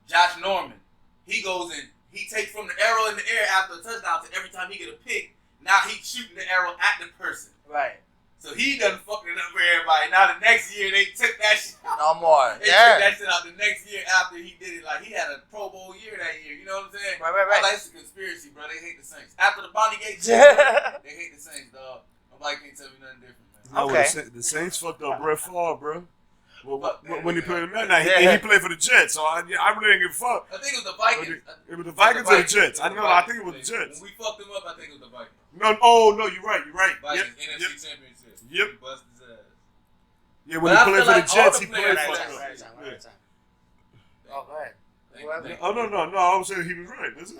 Josh Norman. He goes and he takes from the arrow in the air after a touchdown to every time he get a pick, now he's shooting the arrow at the person. Right. So he done fucked it up for everybody. Now the next year they took that shit out. No more. They took that shit out the next year after he did it. Like he had a Pro Bowl year that year. You know what I'm saying? Right. I like, it's a conspiracy, bro. They hate the Saints. After the Bonnie Gates shit, they hate the Saints, dog. Nobody can't tell me nothing different, man. No, Okay. the Saints fucked up Brett Favre, bro. But When he played him that night, he played for the Jets, so I really didn't give a fuck. I think it was the Vikings. It was the Vikings or the Jets. I think it was the Jets. When we fucked them up, I think it was the Vikings. No, you're right. Vikings, Yep. NFC Championship. Yep. He busted his ass. Yeah, when he played for the Jets, he played Right for time. us. Oh, go ahead. Oh, no, I was saying he was right. Listen.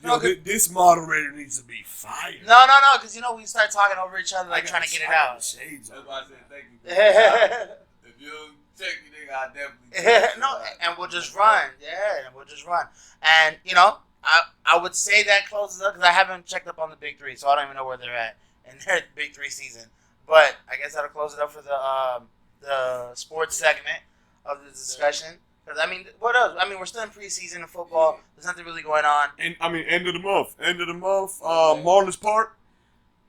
No, This moderator needs to be fired. no, because we start talking over each other, like trying to get it out. Shades That's on. why I said thank you. If you check me, nigga, I definitely. No, and we'll just run. Yeah, and we'll just run. And, I would say that closes up because I haven't checked up on the Big Three, so I don't even know where they're at in their Big Three season. But I guess that'll close it up for the sports segment of the discussion. Because, what else? We're still in preseason in football. There's nothing really going on. And end of the month. Marlins Park.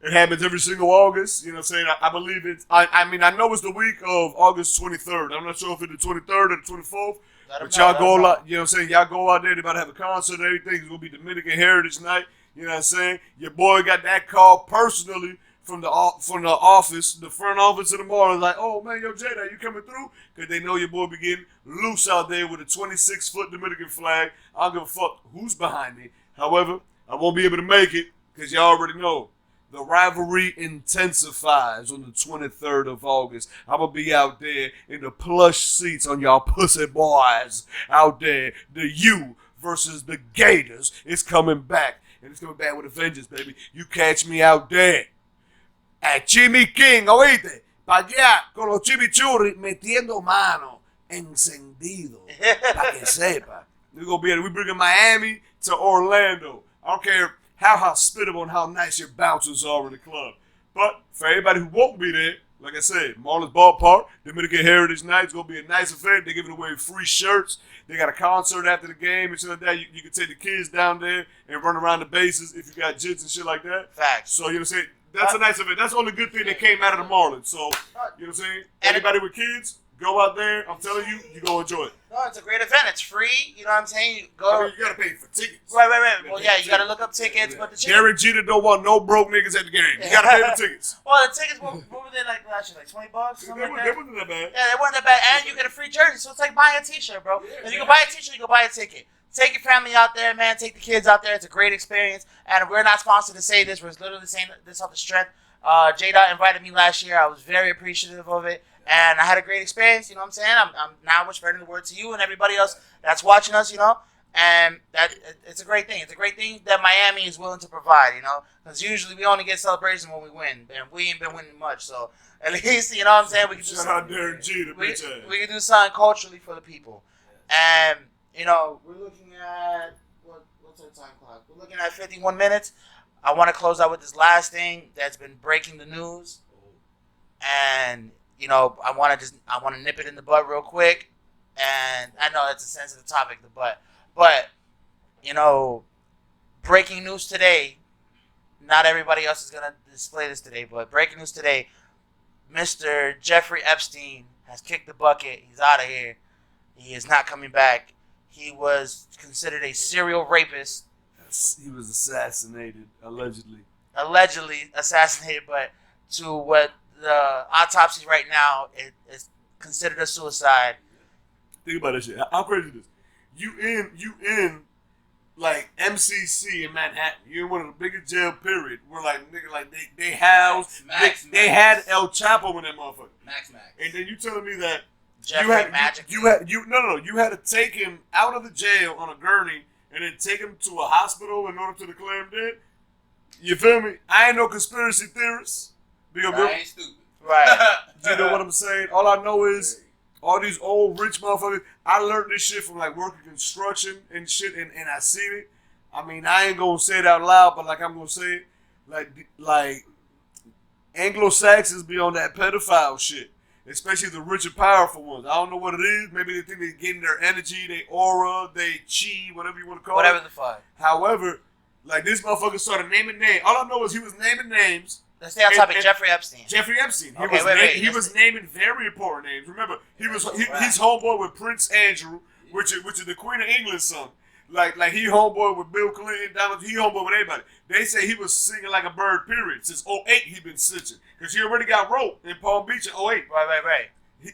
It happens every single August. You know what I'm saying? I believe it's. I know it's the week of August 23rd. I'm not sure if it's the 23rd or the 24th. But y'all go out. You know what I'm saying? Y'all go out there. They're about to have a concert and everything. It's gonna be Dominican Heritage Night. You know what I'm saying? Your boy got that call personally from the office, the front office of the Marlins. Like, oh man, yo JDot, you coming through? Because they know your boy be getting loose out there with a 26-foot Dominican flag. I don't give a fuck who's behind me. However, I won't be able to make it because y'all already know. The rivalry intensifies on the 23rd of August. I'm going to be out there in the plush seats on y'all pussy boys out there. The U versus the Gators is coming back. And it's coming back with a vengeance, baby. You catch me out there. At Jimmy King, oíste. Pa' allá con los chimichurri metiendo mano. Encendido. Pa' que sepa. We bringing Miami to Orlando. I don't care how hospitable and how nice your bouncers are in the club. But for everybody who won't be there, like I said, Marlins Ballpark, Dominican Heritage Night, it's going to be a nice event. They're giving away free shirts. They got a concert after the game and shit like that. You can take the kids down there and run around the bases if you got jits and shit like that. Facts. So, you know what I'm saying? That's a nice event. That's the only good thing that came out of the Marlins. So, you know what I'm saying? Anybody with kids, go out there. I'm telling you, you're going to enjoy it. No, it's a great event. It's free. You know what I'm saying? You go. You got to pay for tickets. Right. Well, yeah, you got to look up tickets. But the Derek Jeter don't want no broke niggas at the game. You got to pay for tickets. Well, the tickets, what were they like last year? Like $20? Something like that? They wasn't that bad. Yeah, they weren't that bad. And you get a free jersey. So it's like buying a t-shirt, bro. If you can buy a t-shirt, you can buy a ticket. Take your family out there, man. Take the kids out there. It's a great experience. And we're not sponsored to say this. We're literally saying this off the strength. JDot invited me last year. I was very appreciative of it. And I had a great experience, you know what I'm saying? I'm now spreading the word to you and everybody else that's watching us, And it's a great thing. It's a great thing that Miami is willing to provide, Because usually we only get celebrations when we win. And we ain't been winning much. So at least, you know what I'm saying? We can do Shout out Derek Jeter, bitch ass. We can do something culturally for the people. And, we're looking at, what's our time clock? We're looking at 51 minutes. I want to close out with this last thing that's been breaking the news. And... I want to nip it in the bud real quick, and I know it's a sensitive topic, the butt, but breaking news today. Not everybody else is gonna display this today, but breaking news today. Mr. Jeffrey Epstein has kicked the bucket. He's out of here. He is not coming back. He was considered a serial rapist. He was assassinated, allegedly. Allegedly assassinated, but to what the autopsy right now is considered a suicide. Think about that shit. How crazy is this? You in like MCC in Manhattan. You're in one of the biggest jail period where like nigga like they housed they had El Chapo in that motherfucker. Max. And then you telling me that Jeffrey you had to take him out of the jail on a gurney and then take him to a hospital in order to declare him dead. You feel me? I ain't no conspiracy theorist. I ain't stupid. Right. You know what I'm saying? All I know is all these old rich motherfuckers. I learned this shit from like working construction and shit, and I seen it. I mean, I ain't gonna say it out loud, but like I'm gonna say it. Like Anglo-Saxons be on that pedophile shit, especially the rich and powerful ones. I don't know what it is. Maybe they think they're getting their energy, their aura, they chi, whatever you want to call it. Whatever the fuck. However, like this motherfucker started naming names. All I know is he was naming names. Let's stay on topic. Jeffrey Epstein. Jeffrey Epstein. He Okay, was naming very important names. Remember, he's homeboy with Prince Andrew, which is the Queen of England's son. Like he homeboy with Bill Clinton, Donald. He homeboy with everybody. They say he was singing like a bird. Period. Since '08, he been snitching because he already got roped in Palm Beach in '08. Right.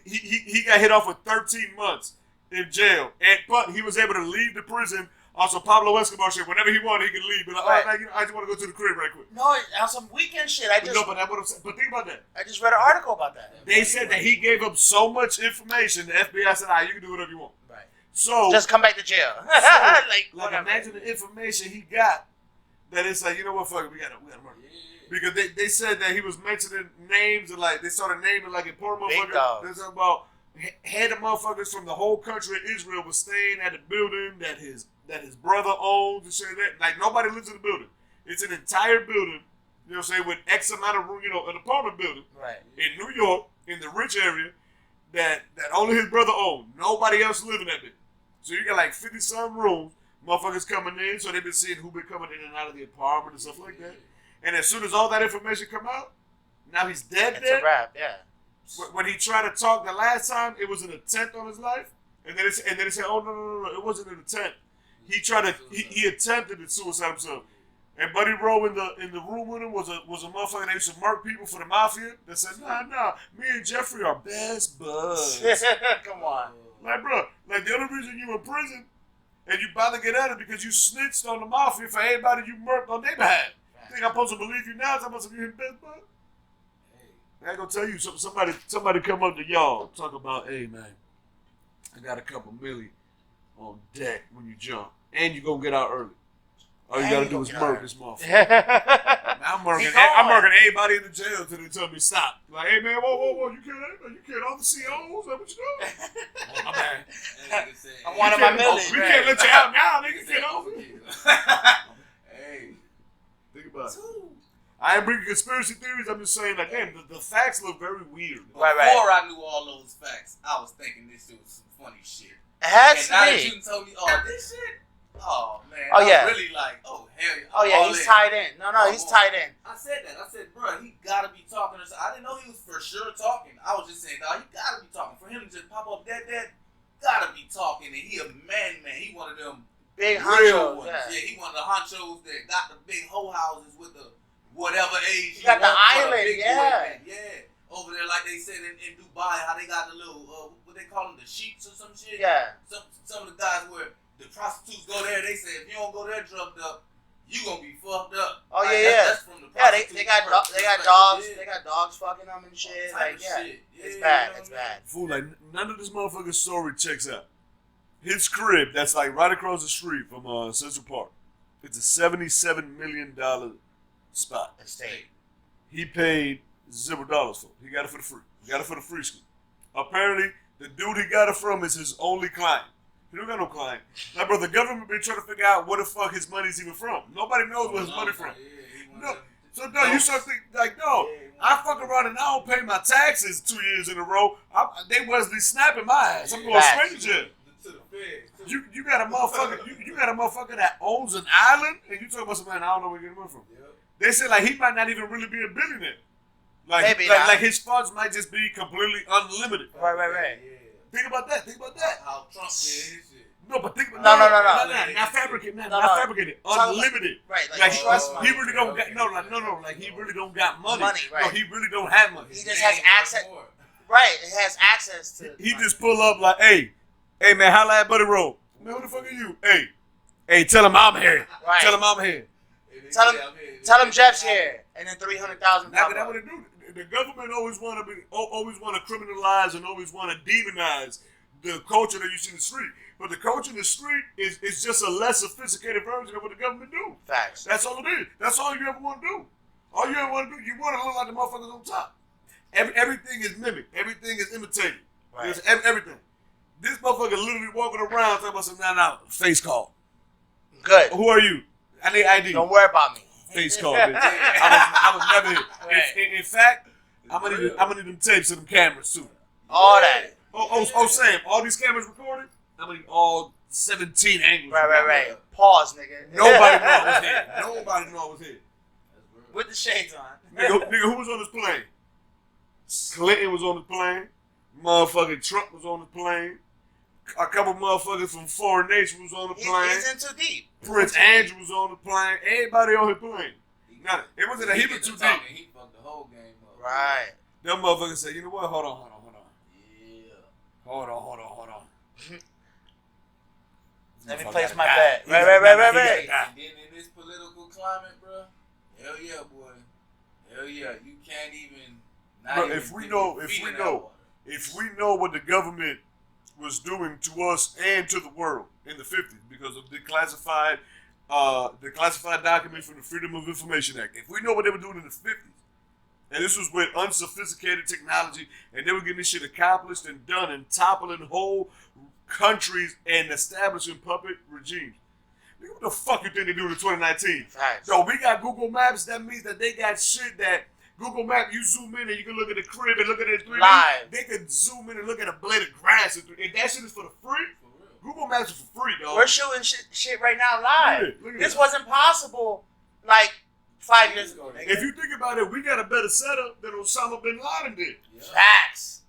He got hit off with 13 months in jail, but he was able to leave the prison. Also, Pablo Escobar shit. Whenever he wanted, he could leave. But Right. I just want to go to the crib right quick. No, on some weekend shit. But that's what I'm saying. But think about that. I just read an article about that. They said that he gave up so much information. The FBI said, you can do whatever you want. Right. So Just come back to jail. like imagine the information he got. That it's like, you know what, fuck it, we gotta murder. Because they said that he was mentioning names and like they started naming like important Big motherfuckers. dog. There's about head of motherfuckers from the whole country of Israel was staying at the building that his brother owns and shit like that. Like nobody lives in the building. It's an entire building, you know what I'm saying, with X amount of room, an apartment building. Right. In New York, in the rich area, that only his brother owned. Nobody else lived in that bitch. So you got like 50-some rooms, motherfuckers coming in, so they've been seeing who been coming in and out of the apartment and stuff like that. And as soon as all that information come out, now he's dead. It's a wrap, yeah. When he tried to talk the last time, it was an attempt on his life, and then it said, "Oh no, it wasn't an attempt." He attempted to suicide himself. And Buddy Rowe in the room with him was a motherfucker that used to murk people for the mafia. That said, nah, me and Jeffrey are best buds. Come on. Like, bro, like the only reason you in prison and you about to get out of it because you snitched on the mafia for everybody you murked on their behalf. Think I'm supposed to believe you now? I'm supposed to be his best bud? I ain't gonna tell you, somebody come up to y'all, talk about, hey man, I got a couple milli on deck when you jump, and you gonna get out early. All you gotta do is murk this motherfucker. I'm murking everybody in the jail till they tell me stop. Like, hey man, whoa, you can't all the COs, is that what you doing? Oh, my bad. I'm one of my millions. We can't let you out now, nigga. Get over it. Hey. Think about it. I ain't bringing conspiracy theories. I'm just saying, like, damn, the facts look very weird. Before I knew all those facts, I was thinking this shit was some funny shit. It has and now to that be. you told me, oh, this shit, oh man, Oh, yeah. I'm really like, oh hell yeah. Oh yeah, he's tied in. No, he's tied in. I said that. I said, bro, he gotta be talking to. I didn't know he was for sure talking. I was just saying, dog, you gotta be talking. For him to just pop up dead, gotta be talking. And he a man. He one of them Big real honchos. ones. Yeah. He one of the honchos that got the big hoe houses with the whatever age. He got the want for a island, big yeah. boy, man. Yeah. Over there, like they said in Dubai, how they got the little, what they call them, the sheets or some shit. Yeah. Some of the guys where the prostitutes go there, they say if you don't go there drugged up, you gonna be fucked up. Oh like, yeah. That's from the They got dogs. They got dogs fucking them and shit. Type Like of yeah, shit. it's Yeah, bad. you know It's what I mean? bad. Fool, like, none of this motherfucker's story checks out. His crib, that's like right across the street from Central Park. It's a $77 million spot. Estate. He paid $0 for it. He got it for the free. He got it for the free school. Apparently, the dude he got it from is his only client. He don't got no client. Now, bro, the government been trying to figure out where the fuck his money's even from. Nobody knows where his money from. No. So, no, you start thinking, like, no, I fuck around and I don't pay my taxes 2 years in a row. They Wesley snapping my ass. I'm going straight to jail. You got a motherfucker. You got a motherfucker that owns an island, and you talking about some man I don't know where you get money from. They say like he might not even really be a billionaire. Maybe not. Like his funds might just be completely unlimited. Right. Think about that. How Trump did his shit. No, but think about No. Not fabricated. Unlimited. Right, Like trust money. he really don't got like he really don't got money. Right. No, he really don't have money. He just has access. Right, it has access to. He just pull up like, hey man, holla at Buddy Roll. Man, who the fuck are you? Hey, tell him I'm here. Right. Tell him I'm here. Tell him Jeff's here, and then 300,000. That's what they do. The government always want to criminalize and always want to demonize the culture that you see in the street. But the culture in the street is just a less sophisticated version of what the government do. Facts. That's all it is. That's all you ever want to do. All you ever want to do, you want to look like the motherfuckers on top. Everything is mimicked. Everything is imitated. Right. Everything. This motherfucker literally walking around talking about some face call. Good. Who are you? I need ID. Don't worry about me. Face call, bitch. I was never here. Right. In fact, I'm gonna need them tapes and them cameras too. All that. Oh, Sam, all these cameras recorded? I'm gonna need all 17 angles. Right. Pause, nigga. Nobody knew I was here. Nobody knew I was here. With the shades on. Nigga, who was on this plane? Clinton was on the plane. Motherfucking Trump was on the plane. A couple motherfuckers from foreign nations was on the plane. He's in too deep. Prince Andrew was on the plane. Everybody on the plane. Now, it wasn't a heap of too deep. He fucked the whole game up. Right. Them motherfuckers said, you know what? Hold on. Yeah. Hold on. Let me place my bet. Right. Right. And then in this political climate, bro, hell yeah, boy. Hell yeah. You can't even. Bro, if we know what the government was doing to us and to the world in the 50s because of the classified document from the Freedom of Information Act. If we know what they were doing in the 50s, and this was with unsophisticated technology, and they were getting this shit accomplished and done and toppling whole countries and establishing puppet regimes. What the fuck you think they do in 2019? Facts. So we got Google Maps. That means that they got shit that Google Map, you zoom in and you can look at the crib and look at it 3D. Live. They could zoom in and look at a blade of grass. And that shit is for the free. Google Maps is for free, dog. We're shooting shit right now live. Look at This it. wasn't possible like 5 years ago, nigga. If you think about it, we got a better setup than Osama bin Laden did. Yeah. Facts.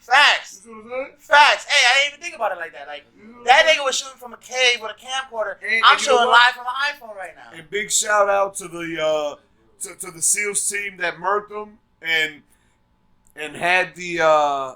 You see what I'm saying? Facts. Hey, I didn't even think about it like that. Like, that nigga was shooting from a cave with a camcorder. And I'm you shooting know what? live from an iPhone right now. And big shout out to the to the SEALs team that murked them and had the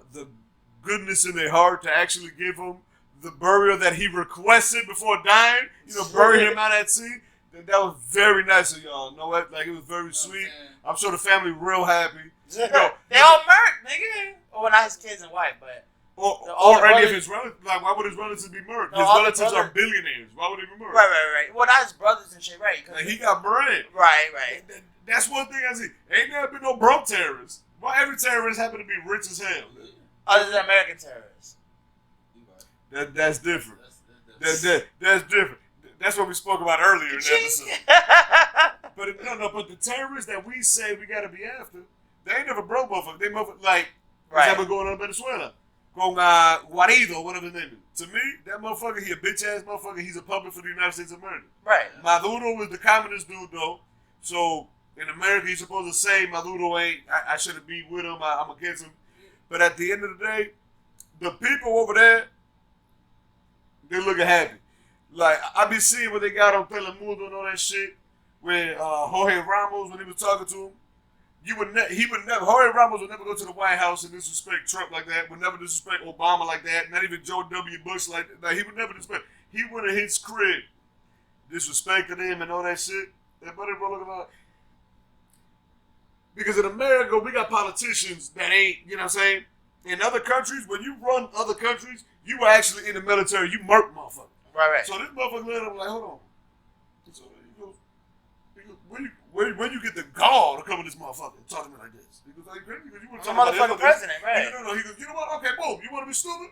goodness in their heart to actually give him the burial that he requested before dying. You know, bury him out at sea. That was very nice of y'all. Know what? Like, it was very sweet. I'm sure the family real happy. You know, They all murked, nigga. Well, not his kids and wife, but or any of his relatives. Like, why would his relatives be murked? No, His all the relatives are brothers. billionaires. Why would they be murked? right. Well, not his brothers and shit, right? Like, he got bread. Right. That's one thing I see. Ain't never been no broke terrorists. Why every terrorist happen to be rich as hell? Other than American terrorists. That's different. That's different. That's what we spoke about earlier in the episode. But the terrorists that we say we gotta be after, they ain't never broke motherfuckers. They motherfuckers like what's happening going on in Venezuela. Con Guarido, whatever his name is. To me, that motherfucker, he a bitch ass motherfucker. He's a puppet for the United States of America. Right. Maduro was the communist dude though. So in America, he's supposed to say Maduro ain't. I shouldn't be with him. I'm against him. But at the end of the day, the people over there, they looking happy. Like, I be seeing what they got on Telemundo and all that shit. Where Jorge Ramos, when he was talking to him, Jorge Ramos would never go to the White House and disrespect Trump like that. Would never disrespect Obama like that. Not even George W. Bush like that. Like, he would never disrespect. He went in his crib, disrespecting him and all that shit. That buddy bro looking like. Because in America, we got politicians that ain't, you know what I'm saying? In other countries, when you run other countries, you were actually in the military. You murk motherfuckers. Right. So this motherfucker let him like, hold on. So he goes, where you get the gall to come to this motherfucker and talk to me like this? He goes, are you crazy? Because you want to I'm talk a about motherfucking president, right? No. He goes, you know what? Okay, boom. You want to be stupid?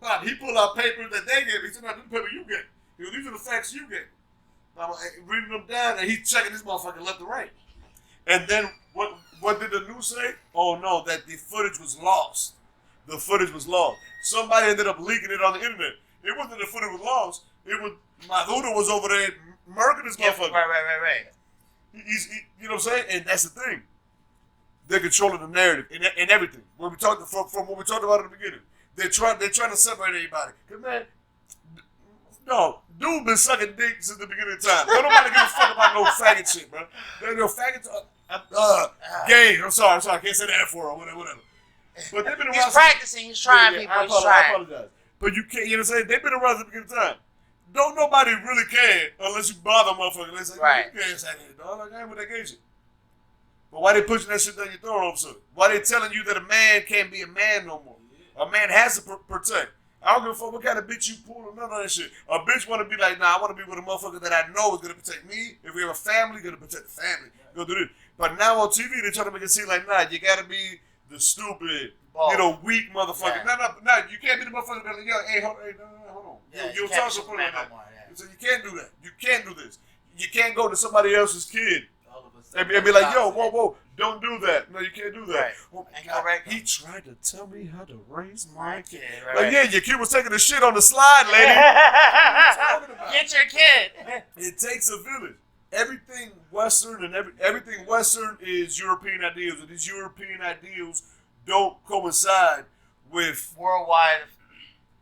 Bob, he pulled out papers that they gave. He said, no, this paper you get. He goes, these are the facts you get. I'm reading them down, and he's checking this motherfucker left and right. And then what did the news say? Oh no, that the footage was lost. The footage was lost. Somebody ended up leaking it on the internet. It wasn't the footage was lost. It was Maduro was over there murking this motherfucker. Right. You know what I'm saying? And that's the thing. They're controlling the narrative and everything. When we talked from what we talked about at the beginning, they're trying to separate everybody. Cause man, no, dude been sucking dick since the beginning of time. Don't nobody give a fuck about no faggot shit, bro. No faggots. Gay. I'm sorry. I can't say that for or whatever. But they've been around. He's practicing. He's trying, people. He's trying. I apologize. But you can't. You know what I'm saying? They've been around since the beginning of time. Don't nobody really care unless you bother motherfuckers. They say, right. You can't say that, dog. Like, I ain't with that gay shit. But why they pushing that shit down your throat all of a sudden? Why they telling you that a man can't be a man no more? A man has to protect. I don't give a fuck what kind of bitch you pull or none of that shit. A bitch want to be like, nah, I want to be with a motherfucker that I know is going to protect me. If we have a family, going to protect the family. Go do this. But now on TV, they're trying to make it seem like, nah, you got to be the stupid, weak motherfucker. Yeah. No, you can't be the motherfucker that like, yo, hey, hold on. Yeah, you talk to like that. Yeah. So you can't do that. You can't do this. You can't go to somebody else's kid and be like, yo, whoa, don't do that. No, you can't do that. Right. Well, he tried to tell me how to raise my kid. Right. Like, yeah, your kid was taking a shit on the slide, lady. What are you talking about? Get your kid. It takes a village. Everything Western and everything Western is European ideals, and these European ideals don't coincide with worldwide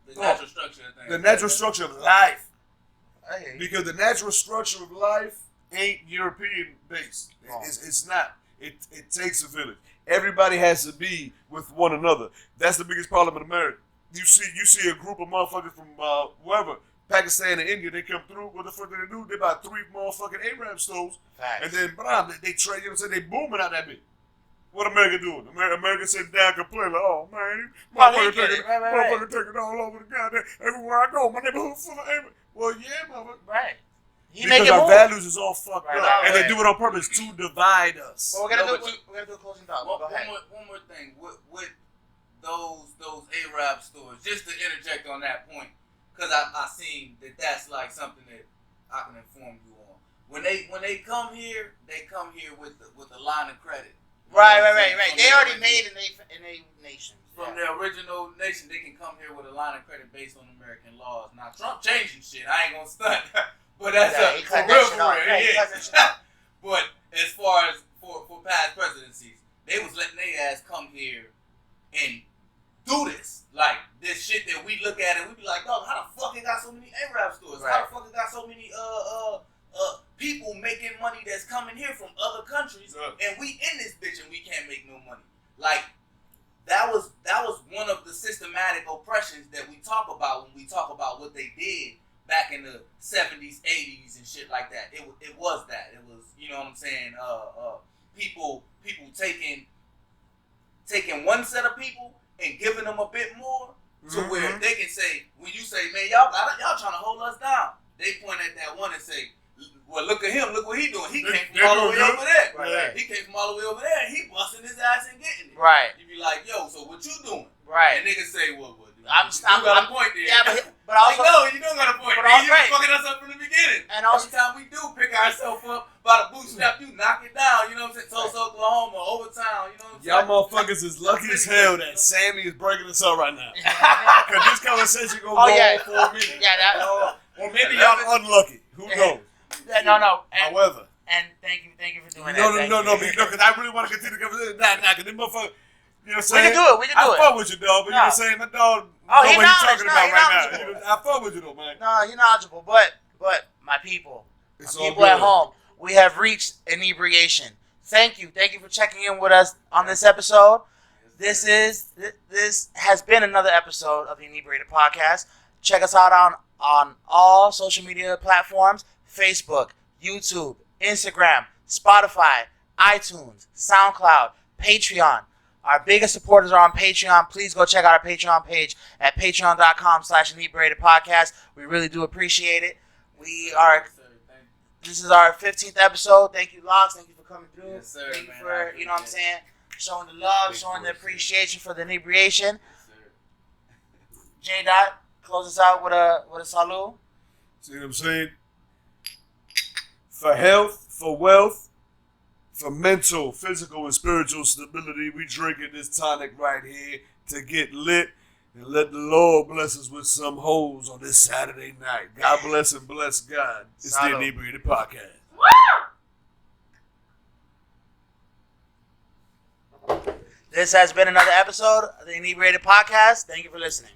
the natural structure of things. The natural structure of life. I hear you. Because the natural structure of life ain't European based. It's not. It takes a village. Everybody has to be with one another. That's the biggest problem in America. You see a group of motherfuckers from wherever, Pakistan and India, they come through. What the fuck do they do? They buy 3 motherfucking Arab stores. Facts. And then they trade, you know what I'm saying? They booming out that bitch. What America doing? America sitting down complaining, like, oh man, motherfucker taking it all over the goddamn, everywhere I go, my neighborhood full of Arab. Well, yeah, motherfucker. Right. Because our values is all fucked up, and they do it on purpose to divide us. Well, we're gonna do a closing thought. Go ahead. One more thing with those Arab stores, just to interject on that point, because I seen that's like something that I can inform you on. When they come here with a line of credit. Right. They already made in a nation. From their original nation, they can come here with a line of credit based on American laws. Now Trump changing shit. I ain't gonna stunt. But that's for real. But as far as for past presidencies, they was letting their ass come here and do this. Like this shit that we look at and we be like, dog, how the fuck it got so many Arab stores? Right. How the fuck it got so many people making money that's coming here from other countries, and we in this bitch and we can't make no money? Like that was one of the systematic oppressions that we talk about when we talk about what they did back in the 70s, 80s, and shit like that. It was that. It was, you know what I'm saying, people taking one set of people and giving them a bit more to where they can say, when you say, man, y'all trying to hold us down, they point at that one and say, well, look at him, look what he doing. He came from all the way over there. Right. He came from all the way over there and he busting his ass and getting it. Right. You be like, yo, so what you doing? Right. And niggas say, well, I'm got a point there. Yeah, but also, like, no, you don't got a point. But You fucking us up from the beginning. And also, every time we do pick ourselves up by the bootstrap, you knock it down. You know what I'm saying? Tulsa, Oklahoma, Overtown. You know what I'm saying? Y'all motherfuckers is lucky as hell that Sammy is breaking us up right now. Because this conversation gonna go on for a minute. Yeah, or maybe y'all unlucky. Who knows? No. However. And thank you for doing that. No, because I really want to continue the conversation. Nah, because this motherfucker. You know what I'm saying? We can do it. I fuck with you, dog, but you know what I'm saying? That dog know what he's talking about right now. I fuck with you, though, man. No, you're knowledgeable, but my people at home, we have reached inebriation. Thank you for checking in with us on this episode. This has been another episode of the Inebriated Podcast. Check us out on all social media platforms: Facebook, YouTube, Instagram, Spotify, iTunes, SoundCloud, Patreon. Our biggest supporters are on Patreon. Please go check out our Patreon page at patreon.com/inebriated podcast. We really do appreciate it. This is our 15th episode. Thank you, Lox. Thank you for coming through. Yes, sir, Thank you man, for, you know what I'm saying, showing the love, showing the appreciation for the inebriation. Yes, JDot, close us out with a salute. See what I'm saying? For health, for wealth, for mental, physical, and spiritual stability, we drinking this tonic right here to get lit and let the Lord bless us with some hoes on this Saturday night. God bless and bless God. It's the Inebriated Podcast. Woo! This has been another episode of the Inebriated Podcast. Thank you for listening.